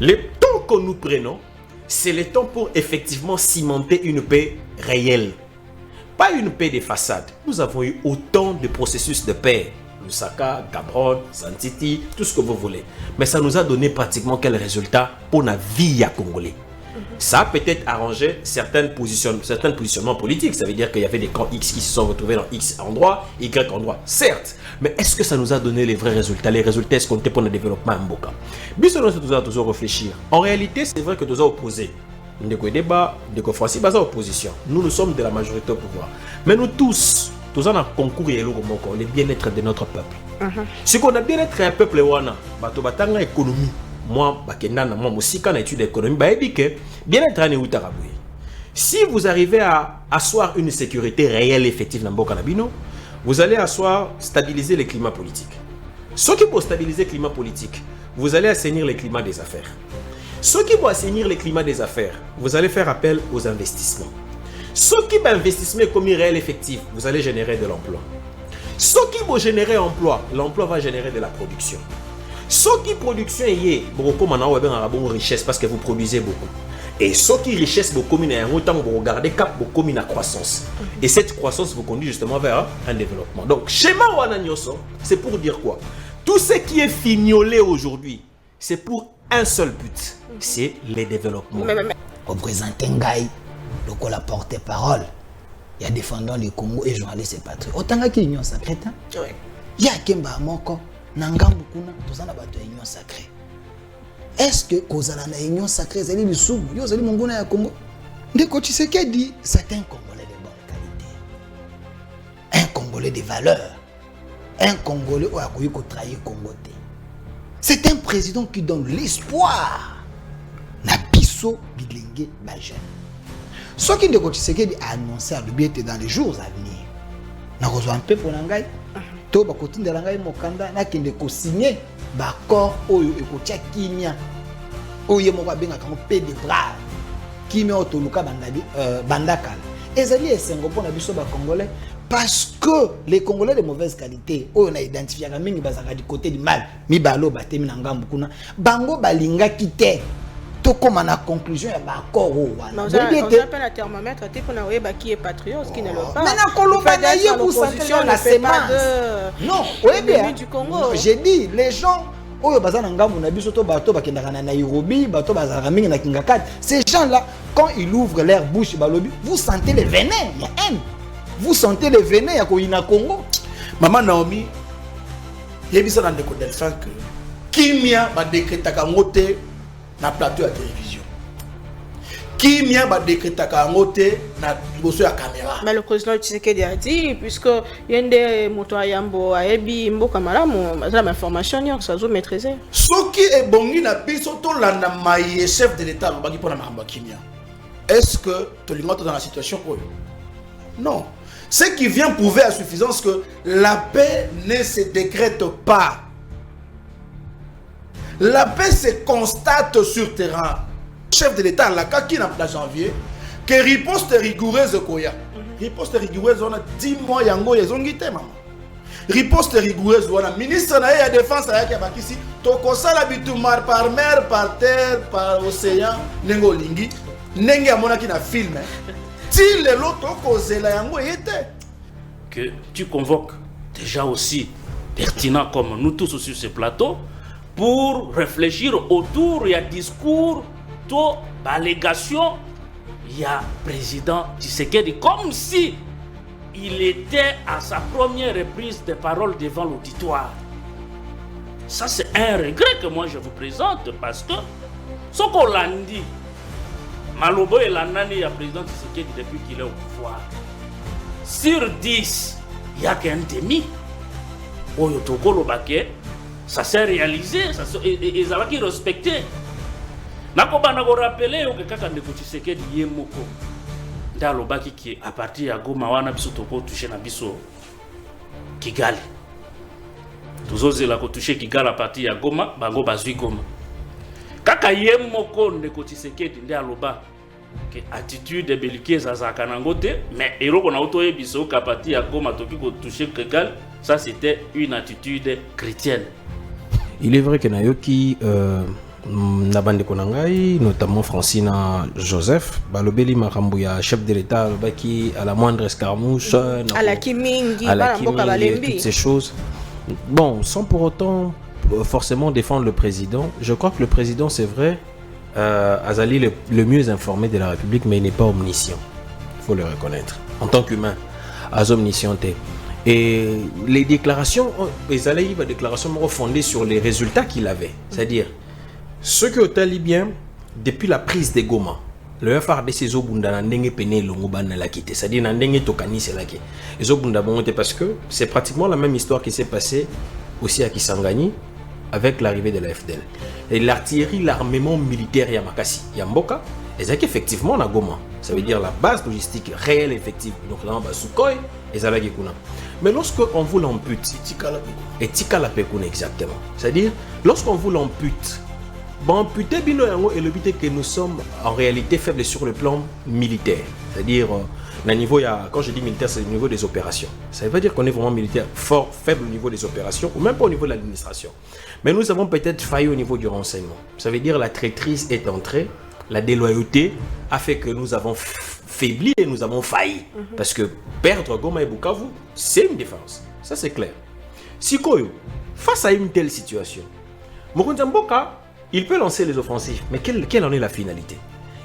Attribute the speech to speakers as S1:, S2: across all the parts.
S1: Le temps que nous prenons, c'est le temps pour effectivement cimenter une paix réelle. Pas une paix de façade. Nous avons eu autant de processus de paix. Lusaka, Gabron, Santiti, tout ce que vous voulez. Mais ça nous a donné pratiquement quel résultat pour la vie à Congolais. Ça a peut-être arrangé certains positionnements politiques. Ça veut dire qu'il y avait des camps X qui se sont retrouvés dans X endroit, Y endroit. Certes, mais est-ce que ça nous a donné les vrais résultats? Les résultats escomptés pour le développement à Mboka. Bisous, nous devons toujours réfléchir. En réalité, c'est vrai que nous avons opposé. Nous avons débat, nous avons opposition. Nous sommes de la majorité au pouvoir. Mais nous tous, nous avons un concours et le bien-être de notre peuple. Ce qu'on a bien-être un peuple, c'est une économie. Moi, aussi, quand étude d'économie, bien-être un Outaraboué. Si vous arrivez à asseoir une sécurité réelle, effective dans le Canabino, vous allez stabiliser le climat politique. Ce qui peut stabiliser le climat politique, vous allez assainir le climat des affaires. Ce qui va assainir le climat des affaires, vous allez faire appel aux investissements. Ce qui va investir comme réel effectif, vous allez générer de l'emploi. Ce qui va générer l'emploi va générer de la production. Ce qui production est beaucoup de richesse parce que vous produisez beaucoup. Et ce qui richesse beaucoup vous regardez cap beaucoup de croissance. Et cette croissance vous conduit justement vers un développement. Donc schéma Wananyoso, c'est pour dire quoi? Tout ce qui est fignolé aujourd'hui, c'est pour un seul but, c'est le développement.
S2: Au président Ngai, donc la porte-parole, il y a défendant le Congo et journalistes et patriotes. Autant qu'il y a une union sacrée, il y a Kemba Moko. Nangambukuna tozana bato ya union sacrée. Est-ce que kozala na union sacrée zali bisumu yo zali mongona ya Congo? Ndeko Tshisekedi, c'est un Congolais de bonne qualité. Un Congolais de valeur. Un Congolais où a trahir Congo. C'est un président qui donne l'espoir na biso bilenge ba jeune. Ce qui Ndeko Tshisekedi a annoncé à l'objet dans les jours à venir. Na rejoint un peu pour Nangai. To bakotindela ngai mokanda nakende ko signer d'accord oyo ekotia kimia oyo moko abenga kango paix de bras kimia otoluka bandakala ezali esengo pona biso ba congolais parce que les congolais de mauvaise qualité oyo na identifier ka mingi bazaka du côté du mal mibalo batemi na ngambu kuna bango balinga kite to comme na conclusion ya ba accord wana
S3: on appelle la thermomètre te pona oyeba qui est patriote qui ne le pas
S2: mais na kolomba na ye vous sentez la semence non oyeba du Congo j'ai dit les gens oyo bazana ngambu na biso to bato bakendaka na Nairobi bato bazaka mingi na Kingakat ces gens là quand ils ouvrent leur bouche balobi vous sentez le venin ya haine vous sentez le venin ya koina Congo.
S4: Maman Naomi yebisa na ndeko Delphin que kimia ba décrétaka ngote na plateau à télévision. Qui m'a ba décrétaka ngote na liboso ya caméra.
S3: Mais le président Tshisekedi a dit puisque yende moto ayambo ayebi mboka malamu la information yo ça zo maîtriser.
S4: Ce qui est bongi na biso to landa maye chef de l'état baki pona mahamba kimia. Est-ce que to lingoto dans la situation oyo? Non. Ce qui vient prouver à suffisance que la paix ne se décrète pas. La paix se constate sur terrain. Chef de l'État, la kaki na janvier, que riposte rigoureuse koya. Riposte rigoureuse, on a 10 mois yango yezongite maman. Riposte rigoureuse, on a ministre na la défense à Yakabakisi, toko sala bitumar par mer, par terre, par océan, nengo lingi, nenge amona ki na film. Si le loto kozela yango yete.
S5: Que tu convoques déjà aussi pertinent comme nous tous sur ce plateau, pour réfléchir autour, il y a discours, tout, allégation, il y a président Tshisekedi, comme si il était à sa première reprise de parole devant l'auditoire. Ça, c'est un regret que moi je vous présente parce que ce qu'on l'a dit, Malobo et Lanani, il y a président Tshisekedi depuis qu'il est au pouvoir. Sur 10, il n'y a qu'un demi. Oyotoko Lobake. Ça s'est réalisé, ils avaient respecté. Nakoba nako rappeler que kaka ndeko Tshisekedi ye moko ndalobaki ki à partir ya Goma wana biso toko toucher na biso Kigali. Tuzozela ko toucher Kigali à partir ya Goma, bango bazwi Goma. Kaka ye moko ndeko Tshisekedi ndaloba que attitude belliqueuse azaka nangote, mais eloko na otoye biso ka partir ya Goma toki ko toucher Kigali, ça c'était une attitude chrétienne.
S1: Il est vrai que Nayoki Nabande Konangai, notamment Francina Joseph, Balobeli Makambuya, chef de l'État, qui à la moindre escarmouche,
S3: à la Kimingi,
S1: toutes ces choses. Bon, sans pour autant forcément défendre le président, je crois que le président, c'est vrai, Azali le mieux informé de la République, mais il n'est pas omniscient. Il faut le reconnaître. En tant qu'humain, az omniscienté. Et les déclarations, Azali, des déclarations fondées sur les résultats qu'il avait. C'est-à-dire, ce que au libyen, depuis la prise de Goma, le FRDC Zobunda n'a pas pené l'Onguban la quitté. C'est-à-dire, n'a pas tokani c'est là qui. Zobunda bon parce que c'est pratiquement la même histoire qui s'est passée aussi à Kisangani avec l'arrivée de la FDL. Et l'artillerie, l'armement militaire Yamakasi, Yamboka, et c'est qu'effectivement na Goma. Ça veut dire la base logistique réelle effective. Donc là, Sukhoi et Zalagekuna. Mais lorsqu'on vous l'ampute, et Tikala Pekuna exactement. C'est-à-dire, lorsqu'on vous l'ampute, bon, putain, bino yango et le but est que nous sommes en réalité faibles sur le plan militaire. C'est-à-dire, niveau, quand je dis militaire, c'est au niveau des opérations. Ça ne veut pas dire qu'on est vraiment militaire fort, faible au niveau des opérations, ou même pas au niveau de l'administration. Mais nous avons peut-être failli au niveau du renseignement. Ça veut dire la traîtrise est entrée, la déloyauté a fait que nous avons faibli et nous avons failli. Parce que perdre Goma et Bukavu, c'est une défense. Ça, c'est clair. Sikoyo, face à une telle situation, Mokonza Mboka, il peut lancer les offensives, mais quelle en est la finalité?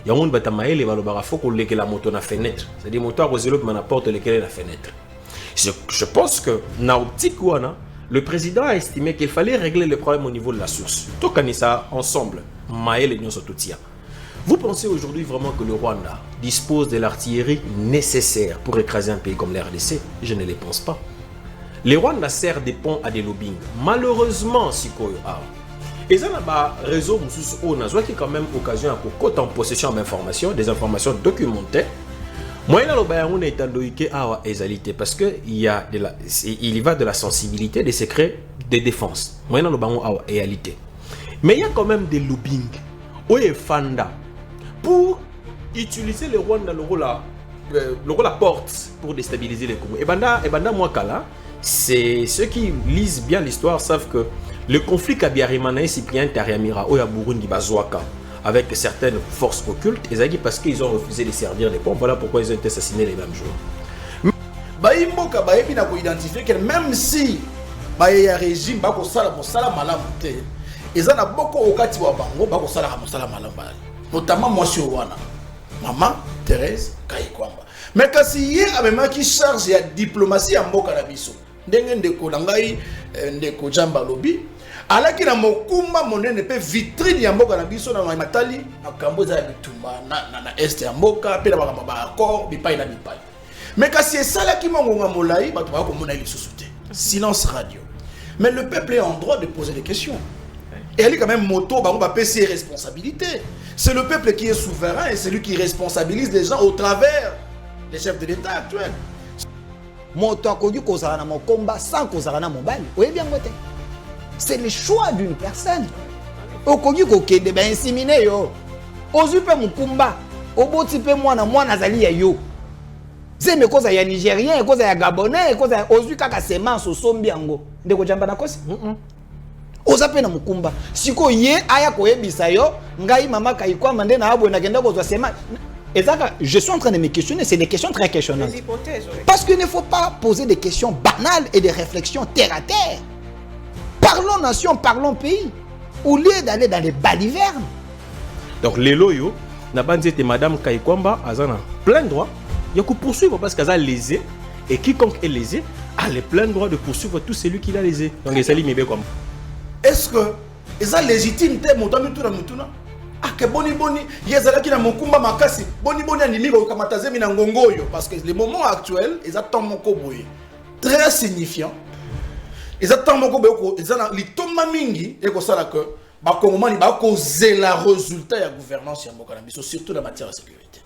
S1: Il y a un batamaïl et il faut qu'on lègue la moto na fenêtre. C'est-à-dire moto à Roselot mais n'apporte lequel la fenêtre. Je pense que dans l'optique, le président a estimé qu'il fallait régler le problème au niveau de la source. Tout qu'on ça ensemble, Maël et Nyosotutia. Vous pensez aujourd'hui vraiment que le Rwanda dispose de l'artillerie nécessaire pour écraser un pays comme la RDC? Je ne le pense pas. Le Rwanda sert des ponts à des lobbying. Malheureusement, Sikoyo a. Et ça n'a pas réseau, on a quand même occasion à côté en possession d'informations, des informations documentées. Moi, on est en égalité parce que il y va de la sensibilité des secrets de défense. Moi, en égalité. Mais il y a quand même des lobbying. Oye Fanda pour utiliser le Rwanda le rôle la porte pour déstabiliser les Congo. Et banda moi kala, c'est ceux qui lisent bien l'histoire savent que le conflit Kabiarimana et Cyprien Tariamira Oya Burundi Bazouaka avec certaines forces occultes, parce qu'ils ont refusé de servir les ponts. Voilà pourquoi ils ont été assassinés les mêmes jours.
S4: Baïmboka baïbi na ko identifier que même si baïa régime bako sala pour sala malamu te, ils en a beaucoup au kati wa bango bako sala malamu, notamment moi sur Wana, maman Thérèse Kaikwamba. Mais kasi yé a même qui charge ya diplomatie en mboka na biso. Ndenge ndeko nangai ndeko Jamba Lobi. Alaki na mokumba monene pe vitrine ya mboka na biso na matali makambo za bitumba na este ya mboka pe na bakamba accord bipai na bipai. Mais kasi esala ki mongonga molai bato ba ko mona lisusu te. Silence radio. Mais le peuple est en droit de poser des questions. Et elle est quand même moto ba va payer ses responsabilités. C'est le peuple qui est souverain et c'est lui qui responsabilise les gens au travers des chefs de l'État actuels.
S2: Moto akoki kozala na mokomba sans kozala na mobali. Oui bien ngote. C'est le choix d'une personne. Okoki kokende ba inséminer yo. Ozu pe mukumba, oboti pe mwana zali ya yo. Zeme koza ya Nigérien, koza ya Gabonais, koza ya ozu kaka semence osombi yango. Ndeko jamba na kosi? Oza pe na mukumba. Siko ye aya koyebisa yo, ngai mama Kaikwamba nde na abwe na kenda kozwa semence. Et ça, je suis en train de me questionner, c'est des questions très questionnantes.
S3: Des hypothèses, oui.
S2: Parce qu'il ne faut pas poser des questions banales et des réflexions terre à terre. Parlons nation, parlons pays, au lieu d'aller dans les balivernes.
S1: Donc les loyaux, n'a pas dit que Madame Kaikwamba a plein droit. Il y a que poursuivre parce qu'elle a lésé et quiconque est lésé a le plein droit de poursuivre tout celui qui l'a lésé. Donc il s'allie mais comme.
S4: Est-ce que c'est légitime te motami tuna mutuna? Ah que boni yezala ki na mokumba makasi boni animi ko kamatazemi na ngongoyo parce que les moments actuels ils attendent mon koboye très signifiant. Ils attendent mon koboye ils ont litoma mingi et ko sala que ba kongomani ba ko zela résultat ya gouvernance ya mboka na biso surtout en matière de sécurité.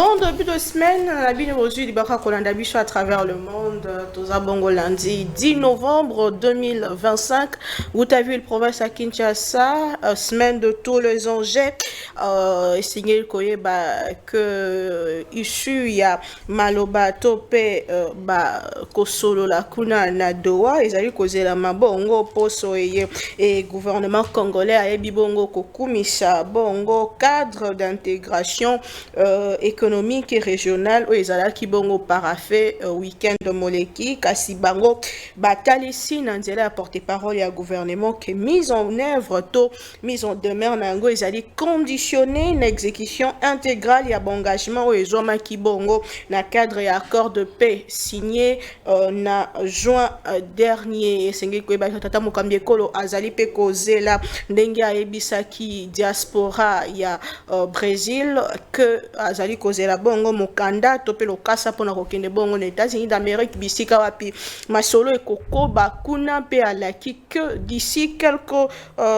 S3: En début de semaine, la bine reçu du Baka Kolanda Bicho à travers le monde. Toza Bongo lundi 10 novembre 2025. Vous avez vu le province à Kinshasa, semaine de tous les enjeux. Signé le Koyeba que issu ya Maloba Topé Kosolo la Kuna na Doha. Ils ont causé la Mabongo Poso et gouvernement congolais a Ebibongo Kokumisa Bongo cadre d'intégration économique et régionale où ils allaient kibongo parafait week-end de Moleki Kasibango Batalisi Nanzela a porté parole et à gouvernement qui mise en œuvre tôt mise en demeure nango ils allaient conditionner une exécution intégrale et à engagement où ils ont kibongo na cadre et accord de paix signé na juin dernier sengi kweba tata mukambie kolo azali pe causer la ndenge a ebisaki diaspora ya Brésil que azali causer la bongo mokanda topé lo kasa pona kokende bongo na États-Unis d'Amérique bisika wapi masolo e koko bakuna pe alaki que d'ici quelques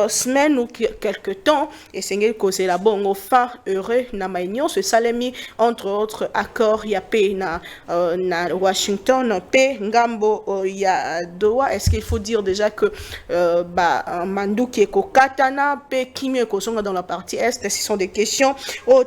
S3: semaines ou quelques temps et sengi causer la bongo fin heureux na maignon ce salemi entre autres accords ya pe na Washington pe ngambo ya Doha. Est-ce qu'il faut dire déjà que Manduki Kokatana pe Kimio Kosonga dans la partie est, ce sont des questions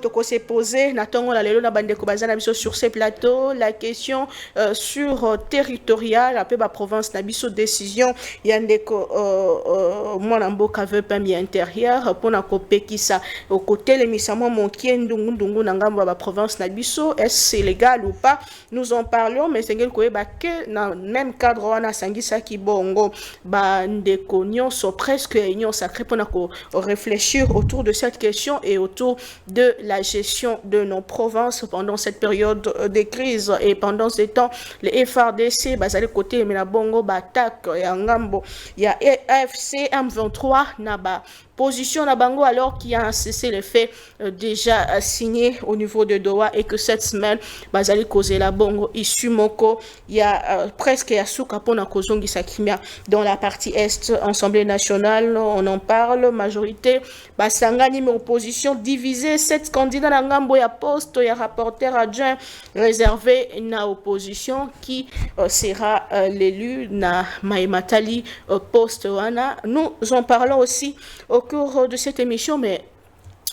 S3: toko s'est posé natongo la lelo na bande ko bazana biso sur ces plateaux la question sur territorial après ba province na biso décision yandeko mwana mboka veut pas mi intérieur pour na kopekisa au côté les misamo monkie ndungu na ngambo ba province na biso est-ce légal ou pas nous en parlons mais c'est que que dans même cadre on a sangisa ki bongo ba ndeko nyonso presque union sacrée pour na réfléchir autour de cette question et autour de la gestion de nos provinces pendant cette période de crise et pendant ce temps les FRDC bazali côté mais la bongo ba attaque ya ngambo ya AFC M23 na ba position na bango alors qu'il y a un cessez-le-feu déjà signé au niveau de Doha et que cette semaine bazali causer la bongo issu moko il y a presque ya suka pona kozongi sakimia dans la partie est Assemblée nationale on en parle majorité basangani mais opposition divisée 7 candidats na ngambo ya poste ya rapporteur adjoint réservé na opposition qui sera l'élu na Maimatali poste wana nous en parlons aussi au cours de cette émission mais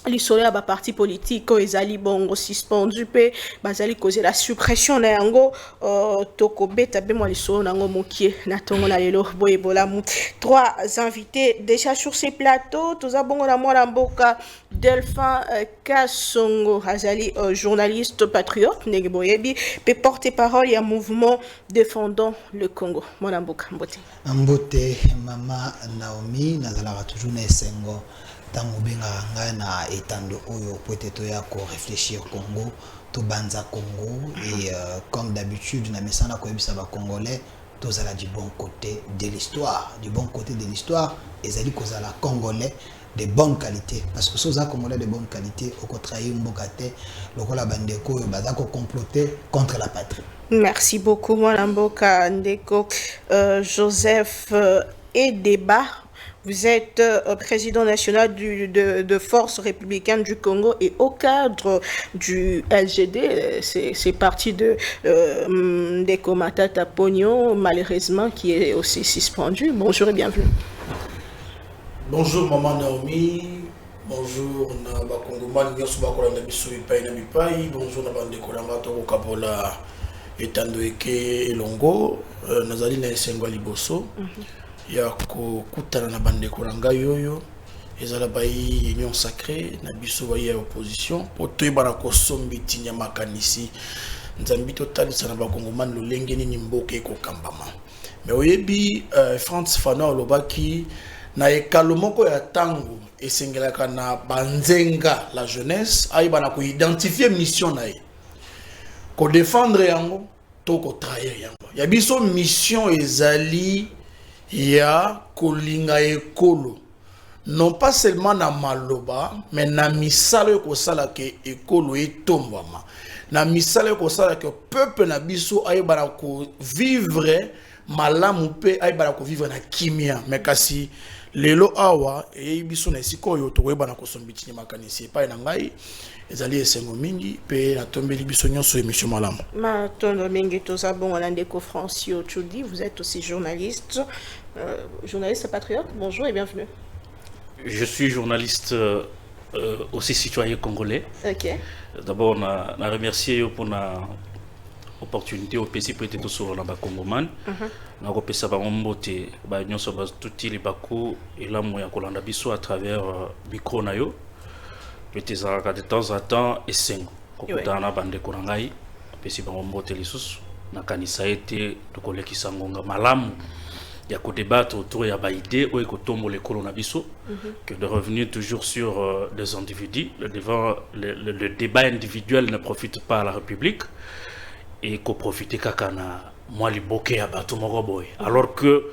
S3: l'histoire à parti politique ils allaient bongo suspendu pe bazali causer la suppression na yango toko beta be moi l'histoire nango mokie na tongo na lelo boyebola mu trois invités déjà sur ces plateaux toza bongo na mwana mboka Delphin Kasongo azali journaliste patriote ndenge boyebi pe porte-parole ya mouvement défendant le Congo mwana mboka mbote
S2: mama Naomi nazala toujours na esengo tango benga ngai na etando oyo peut-être ya ko réfléchir Congo to banza Congo et comme d'habitude na mesana ko yebisa ba congolais tozala du bon côté de l'histoire ezali kozala congolais de bonne qualité parce que soza congolais de bonne qualité au contraire mbokate lokola bandeko oyo baza ko comploter contre la patrie.
S3: Merci beaucoup mwana mboka ndeko Joseph et débat. Vous êtes président national de Force républicaine du Congo et au cadre du LGD, c'est parti de Ndeko Matata Pogno, malheureusement, qui est aussi suspendu. Bonjour et bienvenue.
S4: Bonjour Maman Naomi, bonjour Naba Kongoman, Nyosu Bakolanda Bisu Ipai Namipai, bonjour Naba Ndeko Namato Kapola Etando Eke Elongo, Nazali na Esengo Liboso. Ya kokutana na bandeko na ngai yoyo ezala bayi union sacrée na biso bayi ya opposition po toyeba na kosombi tinya makanisi nzambi totalisa na bakongomani lolenge nini mboka ekokambama mais oyebi France Fana olobaki na ekalo moko ya tango esengelaka na banzenga la jeunesse ayeba na ko identifier mission na ye ko défendre yango to ko trahir yango ya biso mission ezali ya kolinga ekolo non pas seulement na maloba mais na misala ko sala ke ekolo etombama na misala ko sala ke peuple na biso ayebana ko vivre malamu pe ayebana ko vivre na kimia mais kasi lelo awa et biso na siko yo to weba na kosombiti makanisi pa na ngai ezali esengo mingi pe na tombeli biso nyonso émission malamu
S3: Matondo mingi toza bongo na ndeko Francio Tchoudi, vous êtes aussi journaliste journaliste patriote. Bonjour et bienvenue.
S5: Je suis journaliste aussi citoyen congolais.
S3: OK.
S5: D'abord on a remercié pour la opportunité au PC peut être sur la Congoman. Na ko pesa ba mbote ba nyonso ba tuti li bako et la moya kolanda biso à travers micro na yo. Peut-être de temps en temps et sengo. Ko kutana bande ko ngai pesi ba mbote lisusu na kanisa ete to kolekisa ngonga malamu ya ko débattre autour ya ba idée o ekotombo le kolona biso que de revenir toujours sur des individus. Le débat individuel ne profite pas à la République. Et qu'on profite kakana moi li boke ya bato moko boy alors que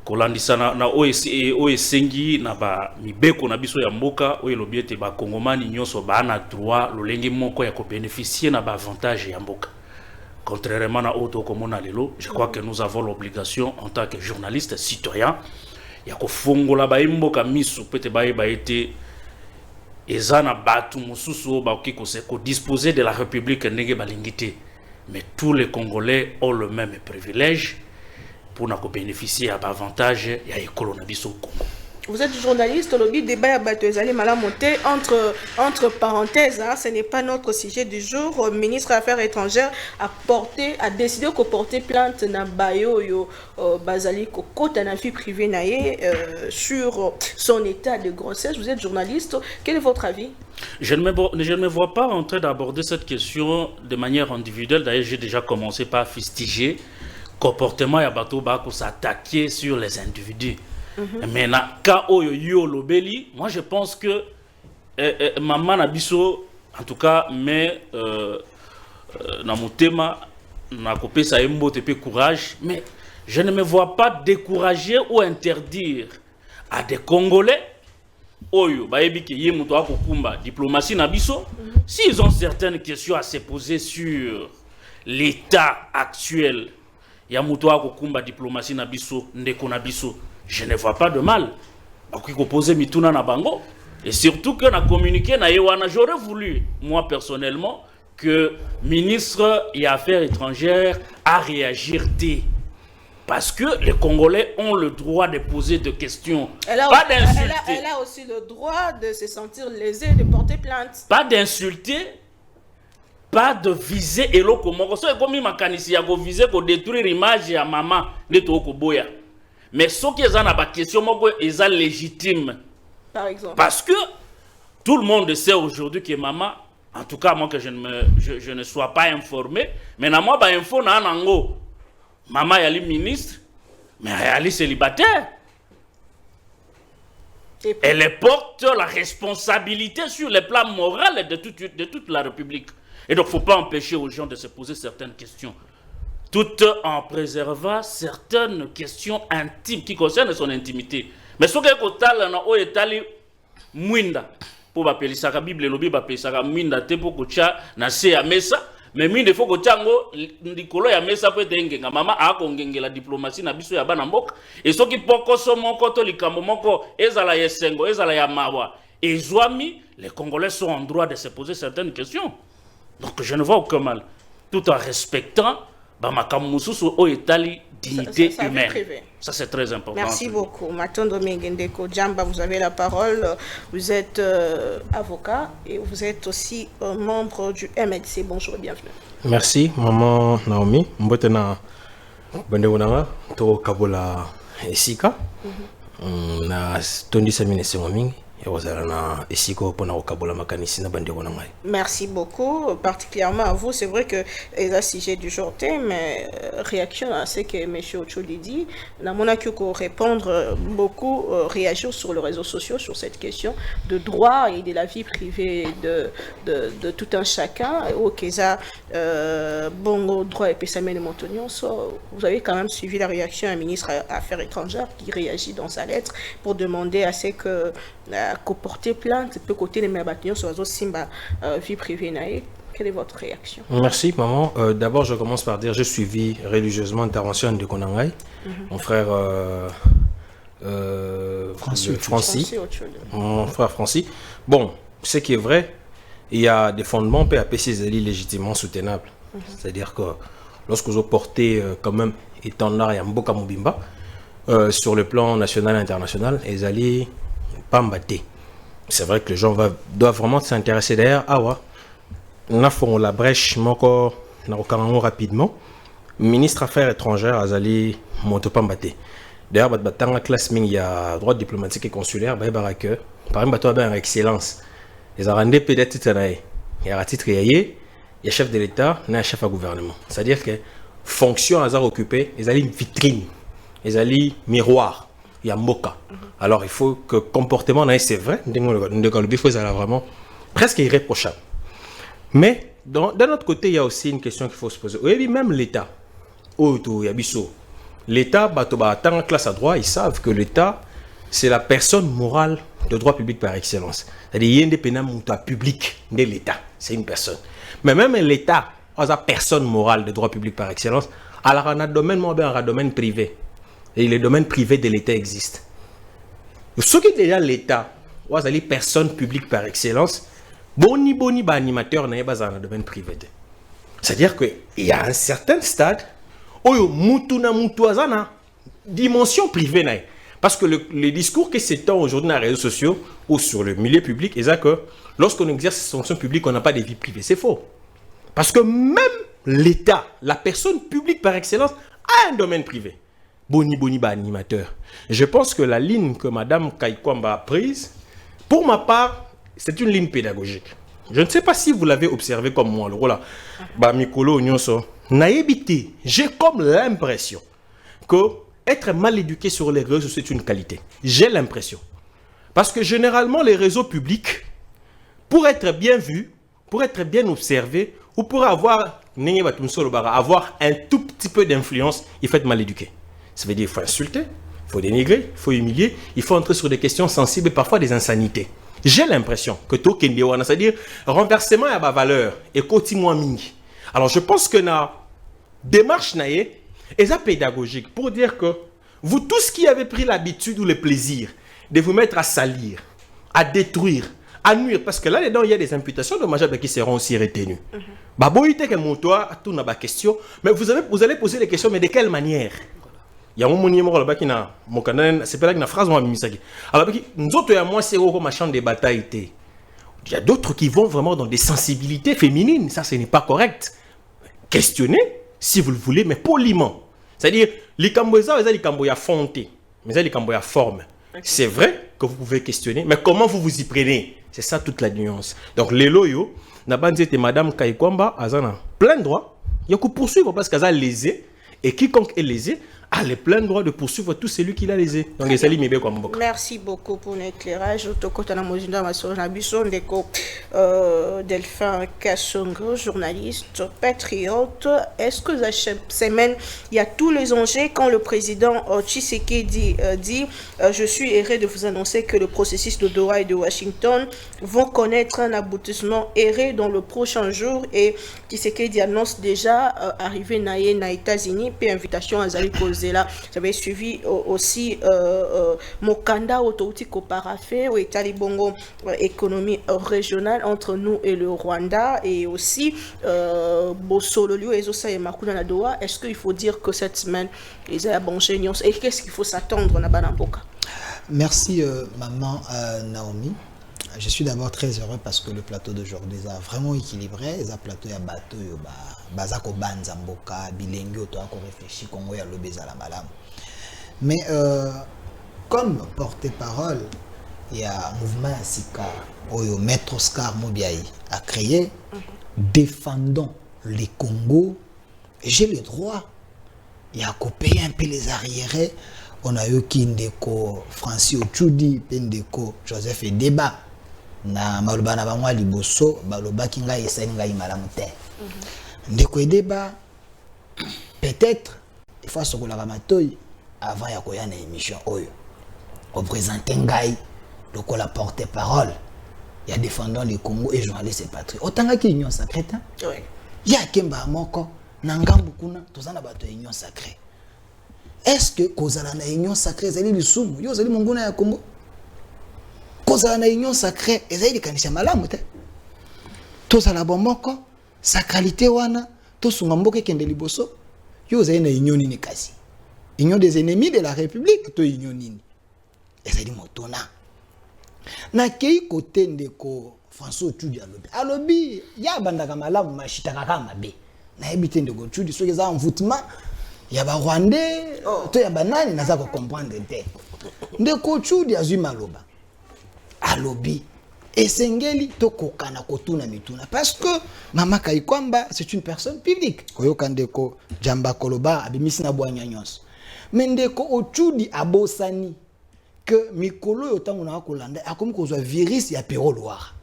S5: kolandisa na oesengi na ba mibeko na biso ya mboka o elobi ete ba kongomani nyonso ba na droit lolenge moko ya ko bénéficier na ba avantage ya mboka. Contrairement à auto komona lelo, je crois que nous avons l'obligation en tant que journalistes citoyens ya ko fongola ba mboka misu peut-être ba été ezana batu mususu ba ko disposer de la République ndenge balingité. Mais tous les Congolais ont le même privilège pour bénéficier d'avantages et à l'école au Congo.
S3: Vous êtes journaliste, le but débat à Batezali Malamonté, entre parenthèses, hein, ce n'est pas notre sujet du jour. Le ministre des Affaires étrangères a décidé de porter plainte na Bayo yo Bazali Koko na vie privée naie sur son état de grossesse. Vous êtes journaliste, quel est votre avis?
S5: Je ne me vois pas en train d'aborder cette question de manière individuelle. D'ailleurs, j'ai déjà commencé par fustiger le comportement ya bato ba ko s'attaquer sur les individus. Mais na ka oyo yo lobeli, moi je pense que maman Nabiso, en tout cas, mais na motema na kopesa embo te pe courage, mais je ne me vois pas décourager ou interdire à des Congolais oyo bayebi ke ye muto akokumba diplomatie na biso, s'ils ont certaines questions à se poser sur l'état actuel ya muto akokumba diplomatie na biso ndeko na biso, je ne vois pas de mal. Poser mituna na bango. Et surtout que na communiqué na yewana, j'aurais voulu, moi personnellement, que ministre des Affaires étrangères a réagi. Parce que les Congolais ont le droit de poser des questions. Pas d'insulter.
S3: Elle a aussi le droit de se sentir lésée, de porter plainte.
S5: Pas d'insulter, pas de viser. Et l'autre, comme ma canisi, ya ko viser, ko détruire l'image ya maman de Toko Boya. Mais ce qui est dans la question, est légitime.
S3: Par exemple.
S5: Parce que tout le monde sait aujourd'hui que maman, en tout cas moi que je ne sois pas informé, mais na moi ba info na nango. Maman est ministre, mais elle est célibataire. Elle porte la responsabilité sur le plan moral de toute la République. Et donc il ne faut pas empêcher aux gens de se poser certaines questions. Tout en préservant certaines questions intimes qui concernent son intimité. Mais ce que vous avez dit, Mwinda, pour appeler ça la Bible, le Bible appelle ça Mwinda, pour que tu aies à mesa, mais Mwinda, il faut que tu aies Nicolo ya mesa pour être maman a kongenge la diplomatie na biso ya bana mboka. Et ce qui peut consommer mon to likambo moko, ezala yesengo, ezala ya mawa. Et Zouami, les Congolais sont en droit de se poser certaines questions. Donc je ne vois aucun mal, tout en respectant dignité humaine. Ça c'est très important.
S3: Merci beaucoup. Matondo Mengendeko Djamba, vous avez la parole. Vous êtes avocat et vous êtes aussi membre du MLC. Bonjour et bienvenue.
S1: Merci, maman Naomi. Mbotena Bandewonanga, to Kabola Esika. Na tondi samine sengomingi.
S3: Merci beaucoup, particulièrement à vous. C'est vrai que les sujets du jour mais réaction à ce que M. Ocholi dit, on a pu répondre beaucoup, réagir sur les réseaux sociaux sur cette question de droit et de la vie privée de tout un chacun. Au Keza, bon droit et Pessamène Montagnon, vous avez quand même suivi la réaction à un ministre des Affaires étrangères qui réagit dans sa lettre pour demander à ce que porter plainte peut côté les bâtiments sur la Simba vie privée naïe. Quelle est votre réaction?
S1: Merci maman. D'abord je commence par dire j'ai suivi religieusement l'intervention de Konangai. Mon frère Francis, mon frère Francis. Bon, ce qui est vrai, il y a des fondements PAP Césalie légitimement soutenables. C'est-à-dire que lorsque vous portez quand même étendard et Mboka Mobimba sur le plan national et international, ils allaient pas m'battre. C'est vrai que les gens doivent vraiment s'intéresser d'ailleurs. Ah ouais, on a fait la brèche, encore rapidement. Ministre Affaires étrangères, Azali Montopambaté. D'ailleurs, dans la classe, il y a droit diplomatique et consulaire, par exemple, il y a excellence. Les Arandais peut-être il y a titre, il y a chef de l'État, il y a chef de gouvernement. C'est-à-dire que fonction à occupée, ils ont une vitrine, ils ont un miroir, il y a Moka. Alors il faut que le comportement, c'est vrai, il faut vraiment presque irréprochable. Mais d'un autre côté, il y a aussi une question qu'il faut se poser. Oui, même l'État. L'État, dans classe à droit, ils savent que l'État, c'est la personne morale de droit public par excellence. C'est-à-dire, il y a des pénales public de l'État. C'est une personne. Mais même l'État, la personne morale de droit public par excellence, alors on a un domaine privé. Et les domaines privés de l'État existent. Ce qui est déjà l'État, les personnes publiques par excellence, boni animateur dans le domaine privé. C'est-à-dire qu'il y a un certain stade où dimension privée. Parce que les discours qui s'étendent aujourd'hui dans les réseaux sociaux ou sur le milieu public, c'est que lorsqu'on exerce ces fonctions publiques, on n'a pas de vie privée. C'est faux. Parce que même l'État, la personne publique par excellence, a un domaine privé. Boni animateur. Je pense que la ligne que Mme Kaikwamba a prise, pour ma part, c'est une ligne pédagogique. Je ne sais pas si vous l'avez observé comme moi. J'ai comme l'impression que être mal éduqué sur les réseaux, c'est une qualité. J'ai l'impression. Parce que généralement, les réseaux publics, pour être bien vus, pour être bien observés, ou pour avoir un tout petit peu d'influence, il faut être mal éduqué. Ça veut dire qu'il faut insulter, il faut dénigrer, il faut humilier, il faut entrer sur des questions sensibles et parfois des insanités. J'ai l'impression que tout c'est-à-dire renversement à ma valeur et continuellement mingi. Alors je pense que la démarche est pédagogique pour dire que vous tous qui avez pris l'habitude ou le plaisir de vous mettre à salir, à détruire, à nuire, parce que là-dedans il y a des imputations dommageables qui seront aussi retenues. Question, mais vous allez poser des questions, mais de quelle manière? Il y a un moment là-bas qui n'a c'est pas là une phrase moi misaki. Alors nous autres à moi c'est au machin de bataille. Il y a d'autres qui vont vraiment dans des sensibilités féminines, ça ce n'est pas correct. Questionnez si vous le voulez mais poliment. C'est-à-dire les camboyas les camboyas fontés, mais les camboyas forme. C'est vrai que vous pouvez questionner, mais comment vous vous y prenez? C'est ça toute la nuance. Donc les loyaux n'a pas dit Madame Kaikwamba azana plein droit. Il y a que poursuivre parce qu'elle a lésé et quiconque est lésé a le plein droit de poursuivre tout celui qui l'a lésé. Donc,
S3: merci beaucoup pour l'éclairage. Delphin Kassongo, journaliste, patriote. Est-ce que cette semaine, il y a tous les enjeux quand le président Tshisekedi dit je suis heureux de vous annoncer que le processus de Doha et de Washington vont connaître un aboutissement heureux dans le prochain jour et Tshisekedi annonce déjà arriver aux États-Unis puis invitation à Zali là, j'avais suivi aussi Mokanda Ototiko Parafé, où est Talibongo économie régionale entre nous et le Rwanda, et aussi Bossololio et Zosa et Makuna Nadoa. Est-ce qu'il faut dire que cette semaine, ils ont bon génion et qu'est-ce qu'il faut s'attendre à Banamboka?
S2: Merci maman Naomi. Je suis d'abord très heureux parce que le plateau d'aujourd'hui est vraiment équilibré. Il y a un plateau à bateau, Bazako Banzamboka, Bilengi, Oto a réfléchi, Congo et Lobeza la Malam. Mais comme porte-parole, il y a un mouvement Sika, Oyo Maître Oscar Mobiaï a créé, défendant les Congos. J'ai le droit. Il y a qu'à payer un peu les arriérés. On a eu Kindeko, Francis Ochudi, Pendeko, Joseph et Débat. Na maloba na bangwa liboso baloba ki ngai esali ngai malamu te ndeko Débat peut-être il faut sokola matoi avant ya koya na émission oyo représenter ngai lokola porte-parole ya défendant le Congo et journaliste et patriote otanga ki union sacrée oui ya kemba moko na ngambu kuna tozana bato union sacrée est-ce que kozala na union sacrée ezali lisumu yo ozali monguna ya Congo kozala na union sacrée ezali likanisha malamu te tozala bomoko sacralité wana tosunga mboka ekende liboso yo ozali na union nini kasi union des ennemis de la République to union nini ezali motona na kei kote ndeko François Tchudi alobi ya bandaka malamu mashitaka kama be na ebite ndeko Tchudi soki za envoûtement ya ba Rwandais to ya banani naza ko comprendre te ndeko Tchudi azwi maloba alobi esengeli to kokana kotuna mituna parce que mama Kaikwamba c'est une personne publique koyoka ndeko Jamba Koloba abimisi na bwanya nyonso mais ndeko Tchudi abosani que mikolo yo tango na kolanda akomi kozwa virus ya Pero Loire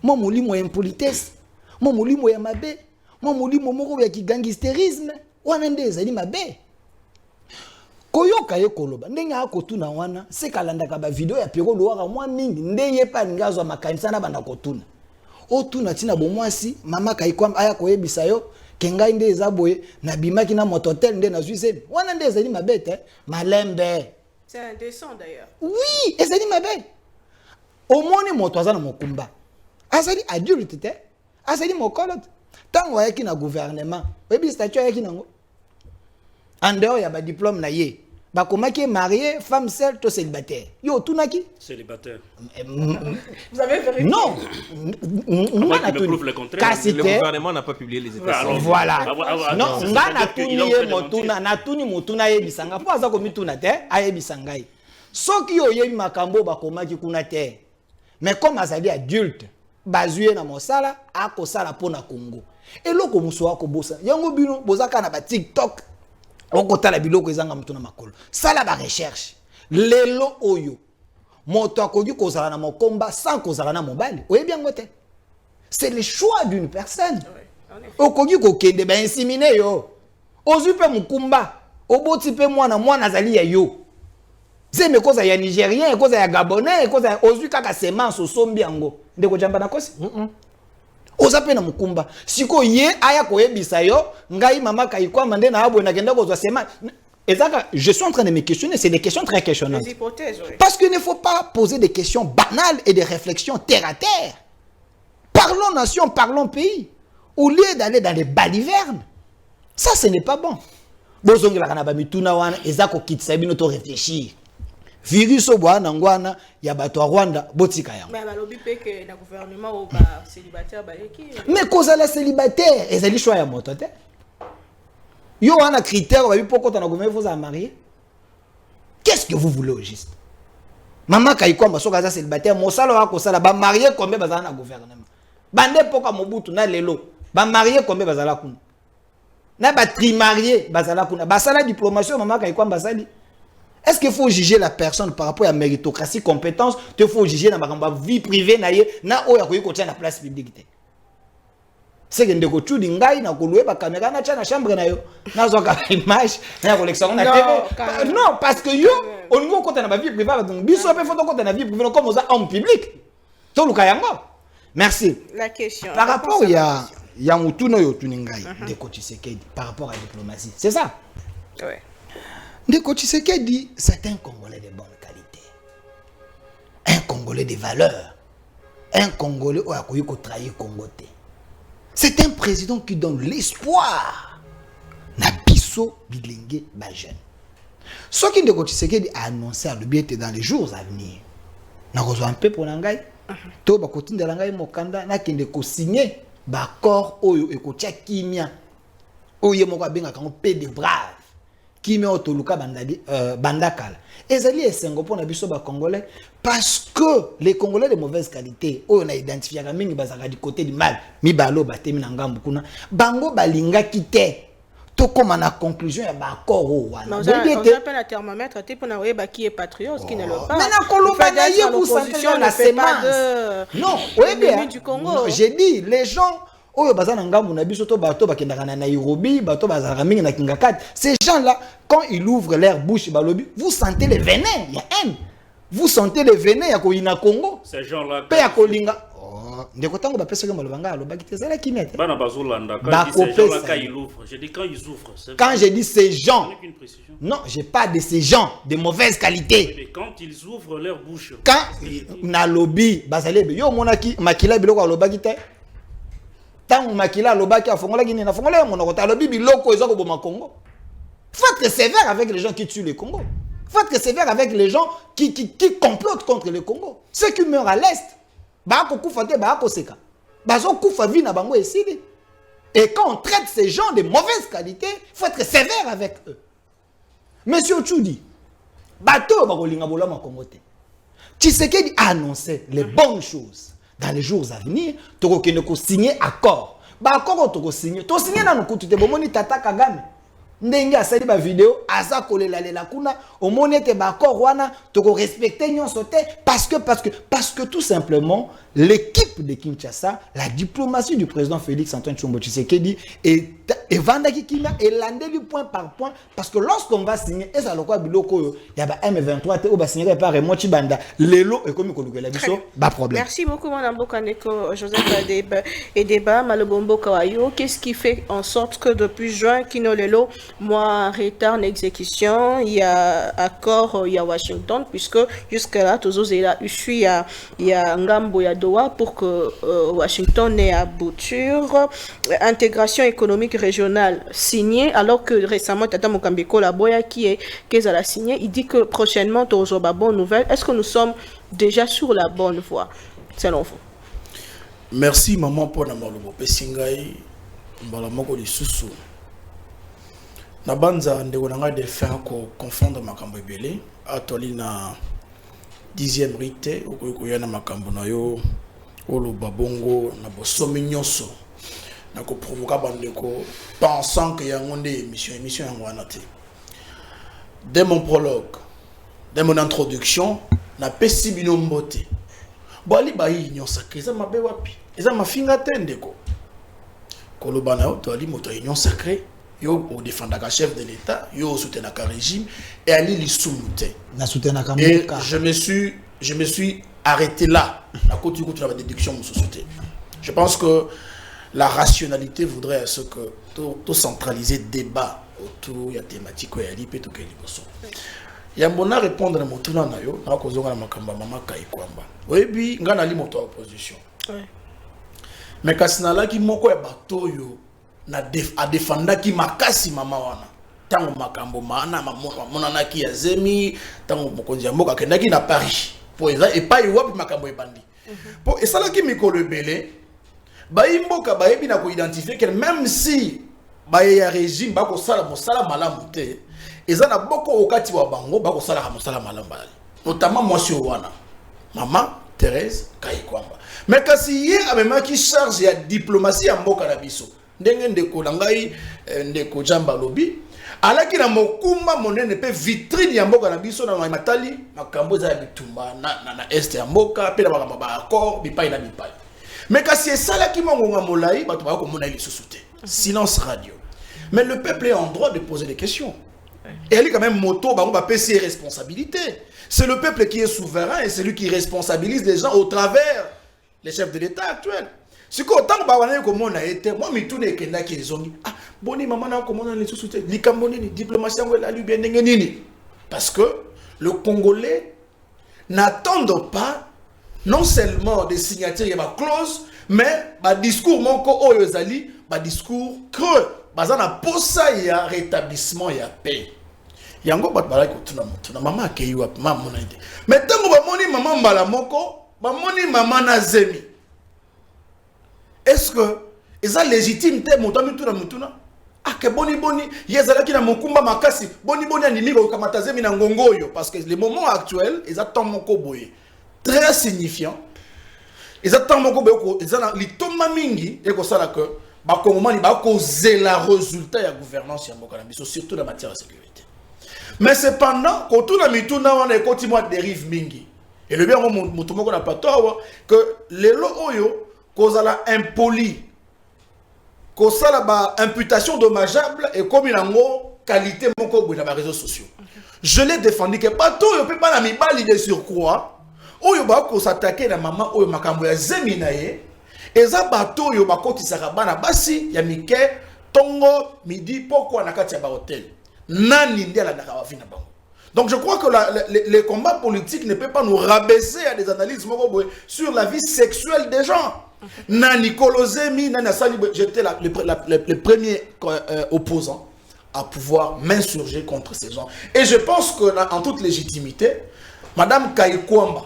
S2: mo molimo ya impolitesse mo molimo ya mabe mo molimo moko ya gangsterisme wana nde ezali mabe koyoka ye koloba ndenge akotuna wana se kalanda ka ba video ya Pero Loire mwa mingi ndeye pa ngazwa makanisa na banda kotuna otuna tina bomwasi mama Kaikwamba aya koyebisa yo kengai nde ezaboye na bimaki na mototel nde na Suisse wana nde ezali mabe te malembe.
S3: C'est indécent d'ailleurs.
S2: Oui, ezali mabe. Omoni moto azana mokumba. Azali adulte te. Azali mokolot. Tango ayaki na gouvernement. Webi statut ayaki nango. En dehors ya ba diplôme na ye. Ba komaki marié, femme seule to célibataire. Yo tunaki?
S5: Célibataire.
S3: Vous avez vérifié?
S2: Non.
S5: Avant qu'il me prouve le contraire.
S1: Le gouvernement n'a pas publié les états.
S2: Voilà. Non,
S5: c'est
S2: nga na
S5: qu'il
S2: tuni
S5: a
S2: ye
S5: fait
S2: motuna, na tuni motuna ye bisanga. Po aza komi tuna te, aye bisangai. Soki yo ye makambo ba komaki kuna te. Mais comme azali adulte, bazuye na mosala, akosala pona Congo. Eloko muso akobosa. Yango bino bozaka na ba TikTok. Okotala biloko ezanga mutuna makolo. Sala ba recherche. Lelo oyo. Moto akoki kozala na mokomba sans kozala na mobali. Oyebi yango te. C'est le choix d'une personne. Okoki kokende ba inséminer yo. Ozwi pe mukumba. Oboti pe mwana azali ya yo. Zeme koza ya Nigérien, koza ya Gabonais, koza ya ozwi kaka semence osombi yango. Ndeko jamba na kosi? Ozape na mukumba. Siko ye aya koyebisa yo, ngai mama Kaikwamba nde na abwe na kenda kozwa semence. Ezaka, je suis en train de me questionner, c'est des questions très questionnantes.
S3: Des hypothèses, oui.
S2: Parce qu'il ne faut pas poser des questions banales et des réflexions terre à terre. Parlons nation, parlons pays. Au lieu d'aller dans les balivernes. Ça, ce n'est pas bon. Bozongi la kanaba mituna wana, ezako kitsabi no to réfléchir. Virus au bois nangwana, ya bato a Rwanda, botika yango.
S3: Mais balobi pe que na gouvernement ou ba célibataire ba yeki.
S2: Mais cause la célibataire, ezali choix ya moto te. Yo wana critère ba bi poko ta na gouvernement vous a marié. Qu'est-ce que vous voulez au juste? Mama Kaikwamba soka za célibataire, mosala wa kosala ba marié combien bazana na gouvernement. Bande poka Mobutu na lelo, ba marié combien bazala kuna. Na ba trimarié bazala kuna. Ba sala diplomation mama Kaikwamba sali. Est-ce qu'il faut juger la personne par rapport à la méritocratie, compétence? Il faut juger dans ma vie privée, na oya koyi kotia na place publique. C'est que ndeko Tchudi ngai na koluwe ba caméra na tia na chambre na yo. Na zo ka image na collection na TV. Non, parce que yo au niveau côté na ba vie privée donc biso pe photo côté na vie privée comme aux hommes publics. To luka yango. Merci.
S3: La question.
S2: Par rapport ya mutuno yo tuningai ndeko Tshisekedi par rapport à la diplomatie. C'est ça?
S3: Ouais.
S2: Ndeko Tshisekedi, c'est un Congolais de bonne qualité. Un Congolais de valeur. Un Congolais qui a trahi le Congo. C'est un président qui donne l'espoir. Nabiso Bilingue Bajen. Ce qui Ndeko Tshisekedi a annoncé à l'objet dans les jours à venir. N'a reçu un peu pour l'angai. To ba kotin de l'angai mokanda na kende ko signer ba accord oyo ekotia kimia. Oyo moko benga kango paix de brave. Qui met au Toluka Bandakal. Ezali esengo pour na biso ba Congolais parce que les Congolais de mauvaise qualité, on a identifié ka mingi bazaka du côté du mal, mi balo batemi na ngambu kuna, bango balinga kité. To comme na conclusion ya ba accord o wana.
S3: On appelle un thermomètre te pour na ba qui est patriote qui ne le pas.
S2: Mais na koloba na ye vous sentez na semence. Non, oui bien. Non, j'ai dit les gens oyo bazana ngambu na biso to bato bakendaka na Nairobi bato bazala mingi na Kingakat, ces gens là quand ils ouvrent leur bouche balobi vous sentez le venin, il y a haine, vous sentez le venin ya koina Congo
S5: ces gens là
S2: pe ya kolinga ndeko tango ba pesa ke malobanga alobaki te zala kinete
S5: Bana bazolanda
S2: Bah,
S5: quand ils disent ces gens-là,
S2: Opesa.
S5: quand ils ouvrent. J'ai dit quand ils ouvrent. c'est
S2: quand
S5: vrai.
S2: je dis ces
S5: Ce
S2: gens
S5: n'est qu'une précision.
S2: non j'ai pas de ces gens de mauvaise qualité
S5: Mais quand ils ouvrent leur bouche.
S2: quand na lobby bazali yo monaki makila biloko alobaki te tango makila alobaki afongola kini na fongola monoko ta lobby biloko ezoko boma Congo. Faut être sévère avec les gens qui tuent le Congo. Faut être sévère avec les gens qui complotent contre le Congo. Ceux qui meurent à l'est, baako kufa te baako seka. Bazo kufa vi na bango esili. Et quand on traite ces gens de mauvaise qualité, faut être sévère avec eux. Monsieur Tchoudi, bateau bakolinga bolama Congo te. Tshisekedi a annoncé les bonnes choses. Dans les jours à venir, tokokende ko signer accord. Ba accord toko signer. To signer na nukutu te bomoni Tata Kagame. Ndenge asali ba vidéo aza kolela lela kuna omoni te ba accord wana toko respecter nyonso te parce que tout simplement l'équipe de Kinshasa, la diplomatie du président Félix Antoine Tshombo Tshisekedi et vandaki kina et landeli point par point parce que lorsqu'on va signer et ça lokwa biloko ya ba M23 te o ba signer par Mochi Banda lelo et comme kolukela biso ba problème.
S3: Merci beaucoup Madame Bokaneko Joseph Edeba Malobombo Kawayo. Qu'est-ce qui fait en sorte que depuis juin Kino Lelo moi retard en exécution, il y a accord il y a Washington puisque jusque là toujours il y a Ngambo ya Doha pour que Washington ait abouture intégration économique régionale signée alors que récemment Tata Mokambeko la Boya qui a signé, il dit que prochainement tu auras bonne nouvelle. Est-ce que nous sommes déjà sur la bonne voie selon vous?
S4: Merci maman pour na malobo pesingai mbala moko lisusu na banza ndeko nanga de faire ko confondre makambo ebele atoli na 10e rite okoya na makambo na yo olo babongo na bosomi nyonso na ko provoquer bandeko pensant que yango nde émission yango wana te. Dès mon prologue, dès mon introduction na pesi bino mbote bali bayi union sacrée za mabe wapi eza mafinga te ndeko koloba na yo to ali moto union sacrée yo o défendaka chef de l'état yo soutenaka régime et ali lisumute
S2: Na soutenaka
S4: et
S2: mboka.
S4: je me suis arrêté là à côté de la déduction de société. Je pense que la rationalité voudrait à ce que tout centraliser débat autour de la thématique et à l'IP tout qu'il y a bon à répondre à mon tour na yo na ko zonga na makamba mama kai kwamba oyebi nga na li moto opposition mais kasina la ki moko ya bato yo na a défendre ki makasi mama wana tango makambo mana mona na ki ya zemi tango mokonzi ya mboka kendaki na Paris po eza epai wapi makambo ebandi po esala ki mikolo ebele bayi mboka bayebi na ko identifier que même si baye ya régime bako sala mosala malamu te eza na boko okati wa bango bako sala mosala malamu bali notamment mwasi wana mama Thérèse Kayikwamba mais kasi ye amemaki charge ya diplomatie ya mboka na biso ndenge ndeko na ngai ndeko Jamba lobi alaki na mokumba monene pe vitrine ya mboka na biso na matali makambo za bitumba na est ya mboka pe na makambo ba accord bipai na bipai mais kasi esala ki mongonga molai bato ba ko mona lisusu te silence radio mais le peuple est en droit de poser des questions et elle est quand même moto ba peut ses responsabilités. C'est le peuple qui est souverain et c'est lui qui responsabilise les gens au travers les chefs de l'état actuel. Si ko tant ba wana ko mona été moi mi tune kenda ki ezongi ah boni mama na ko mona les sous likambo nini diplomatie ngo la lui bien ndenge nini parce que le Congolais n'attendent pas non seulement des signatures et ba clause mais ba discours moko oyo zali ba discours creux bazana posa ya rétablissement ya paix yango bat bala ko tuna mama akeyi wa mama mona ide mais tango ba moni mama mbala moko ba moni mama na zemi est-ce que eza légitime te motami tuna mutuna ah que boni yezala ki na mokumba makasi boni animi ko kamata zemi na ngongoyo parce que le moment actuel eza temps moko boye très signifiant eza temps moko boye ko eza na litoma mingi e ko sala que ba kongomani ba ko zela résultat ya gouvernance ya mboka na biso surtout en matière de sécurité. Mais cependant, quand on a mis tout dans les continents de dérive mingi, et le bien mon tout na patoa que les loyo cause la impoli, cause la ba imputation dommageable et comme il en qualité moko dans les réseaux sociaux. Je l'ai défendu que bateau yo peut pas la mi bali de surcroît, oyo bako s'attaquer na maman oyo makambo ya zemi na ye eza bato oyo bakotisaka bana basi ya mike tongo midi pourquoi na kati ya ba hôtel nani ndi ala na bavina bango. Donc je crois que les combats politiques ne peuvent pas nous rabaisser à des analyses sur la vie sexuelle des gens. Nani Kolozemi, Nani Asali, j'étais le premier opposant à pouvoir m'insurger contre ces gens. Et je pense qu'en toute légitimité, Madame Kaikwamba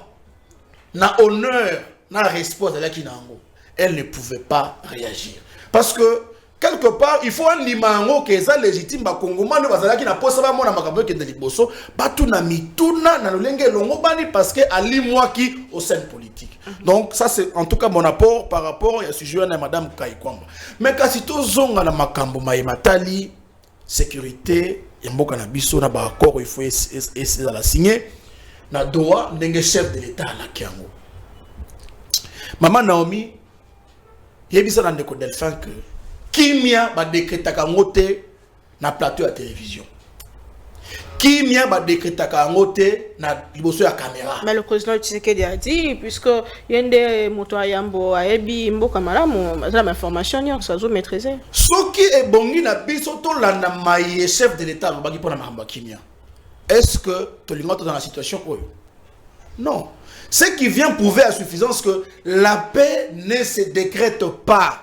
S4: n'a honneur, n'a respect de la Kinango. Elle ne pouvait pas réagir. Parce que quelque part, il faut un limango qui est légitime. Bakongoma ne bazala qui n'a pas ça mona makambo qui est de liboso. Batu na mituna na lolenge longo bani parce que ali moi qui au sein politique. Donc ça c'est en tout cas mon apport par rapport à ce sujet de Madame Kaikwamba. Mais quand si to zonga na makambo matali sécurité et mboka na biso na ba accord il faut essayer de la signer na doa ndenge chef de l'état la kiango. Maman Naomi yebisa na ndeko Delphin que Kimia ba décrétaka ngote na plateau à télévision. Kimia ba décrétaka ngote na liboso ya caméra.
S3: Mais le président Tshisekedi a dit puisque yende moto ayambo ayebi mboka malamu ça l'information n'y ça zo maîtriser.
S4: Soki ebongi na biso to landa maye chef de l'état lo baki pona mahamba Kimia. Est-ce que to lingoto dans la situation oyo? Non. Ce qui vient prouver à suffisance que la paix ne se décrète pas.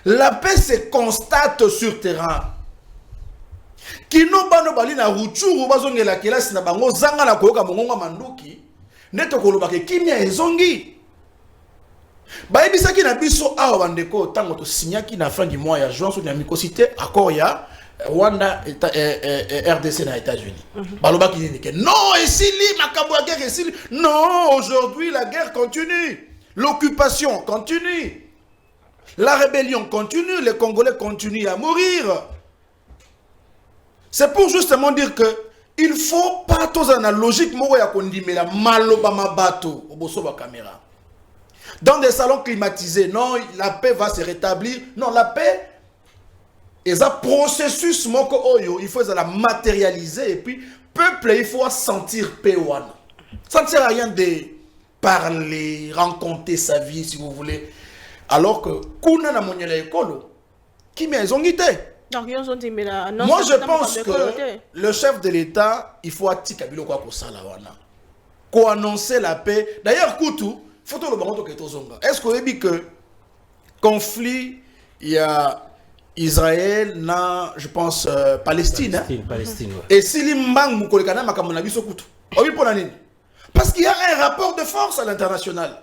S4: La paix se constate sur terrain. Kino bano bali na ruchuru bazongela kelasi na bango zanga na koyoka mongonga manduki neto kolobaka kimia ezongi. Bayebisaki na biso awa bandeko tango to signaki na fin du mois ya juin sur la micocité accord ya Rwanda RDC na États-Unis. Balobaki ni que non esili makambo ya guerre esili. Non, aujourd'hui la guerre continue. L'occupation continue. La rébellion continue, les Congolais continuent à mourir. C'est pour justement dire que il ne faut pas tous dans la logique la maloba mabato au bosso ba caméra. Dans des salons climatisés, non, la paix va se rétablir. Non, la paix est un processus moko oyo, il faut la matérialiser et puis peuple il faut sentir paix wana. Ça ne sert à rien de parler, raconter sa vie si vous voulez. Alors que kuna na monyela ekolo qui m'ont ngité. Moi je pense que le chef de l'État il faut atika biloko ko sala wana. Ko annoncer la paix. D'ailleurs Koutou, photo le bango to ketozonga. Est-ce que vous avez dit que conflit il y a Israël na je pense Palestine
S1: Palestine.
S4: Et si limbang mukolekana makambo na biso Koutou. Obi pona nini? Parce qu'il y a un rapport de force à l'international.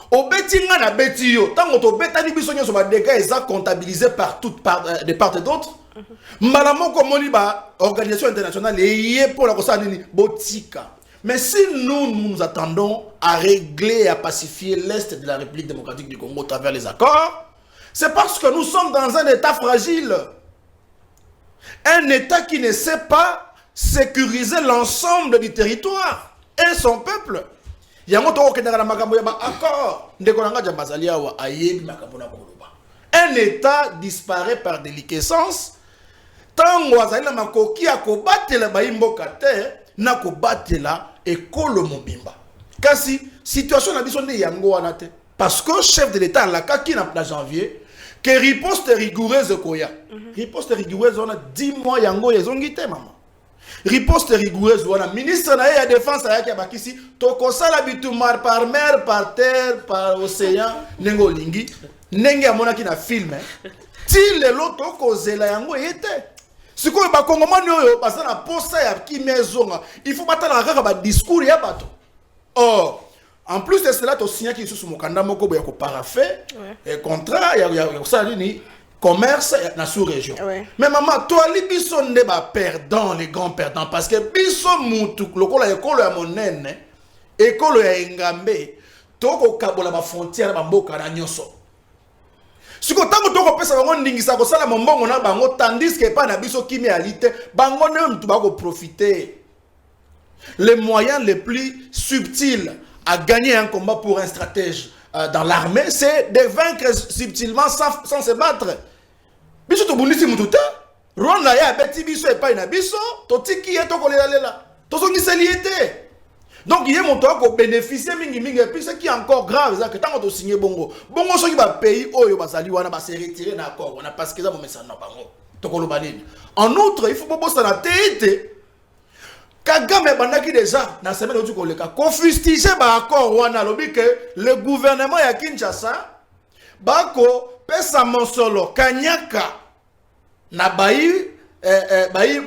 S4: Au betinga na betio, tango to betani biso nyoso ba dégâts eza comptabilisé par de part et d'autre. Malamo komoni ba organisation internationale yé pour la kosa nini botika. Mais si nous attendons à régler et à pacifier l'est de la République démocratique du Congo à travers les accords, c'est parce que nous sommes dans un état fragile. Un état qui ne sait pas sécuriser l'ensemble du territoire et son peuple. Un état disparaît par déliquescence. Tango azali makoki akobatela baimboka te na kobatela ekolo mobimba. Kasi situation na biso nde yango wana te. Parce que chef de l'état la kaki na janvier que riposte rigoureuse koya. Riposte rigoureuse on a 10 mois yango yezongi te maman. Riposte rigoureuse wana ministre na ya défense ayaki abakisi tokosala bitumar par mer par terre par océan nengo lingi nenge amonaki na film ti lelo tokozela yango yete sikoyo bakongomani oyo basa na posa ya kimezonga il faut batala kaka ba discours ya bato. Or en plus de cela to signé ki sous mokanda moko boya ko parafait contrat ya kosala ni commerce dans la sous-région. Mais maman, toi, les bisons ne pas perdants, les grands perdants, parce que bisons moutou, le école à monnaie, école à Engambe, toko kabola ba frontière ba mboka na nyoso. Siko tango toko pesa bango ndingisa ko sala mombongo na bango tandis que pas na biso kimi alite, bango ne mtu ba ko profiter. Les moyens les plus subtils à gagner un combat pour un stratège dans l'armée, c'est de vaincre subtilement sans se battre. Biso to bundisi mututa, Rwanda ya beti biso epai na biso, to tiki eto kolela lela. To zongi seliete. Donc il y a mon toit qui bénéficie mingi mingi et puis ce qui est encore grave c'est que tant qu'on signé bongo ceux qui va payer oh yo basali wana ba se retirer na accord on a parce que ça mon message na bango to ko lobalini. En outre il faut pas bosser na tête Kagame bandaki déjà na semaine otu ko leka confustiger ba accord wana lobi que le gouvernement ya Kinshasa bako pesa monsolo kanyaka na bayi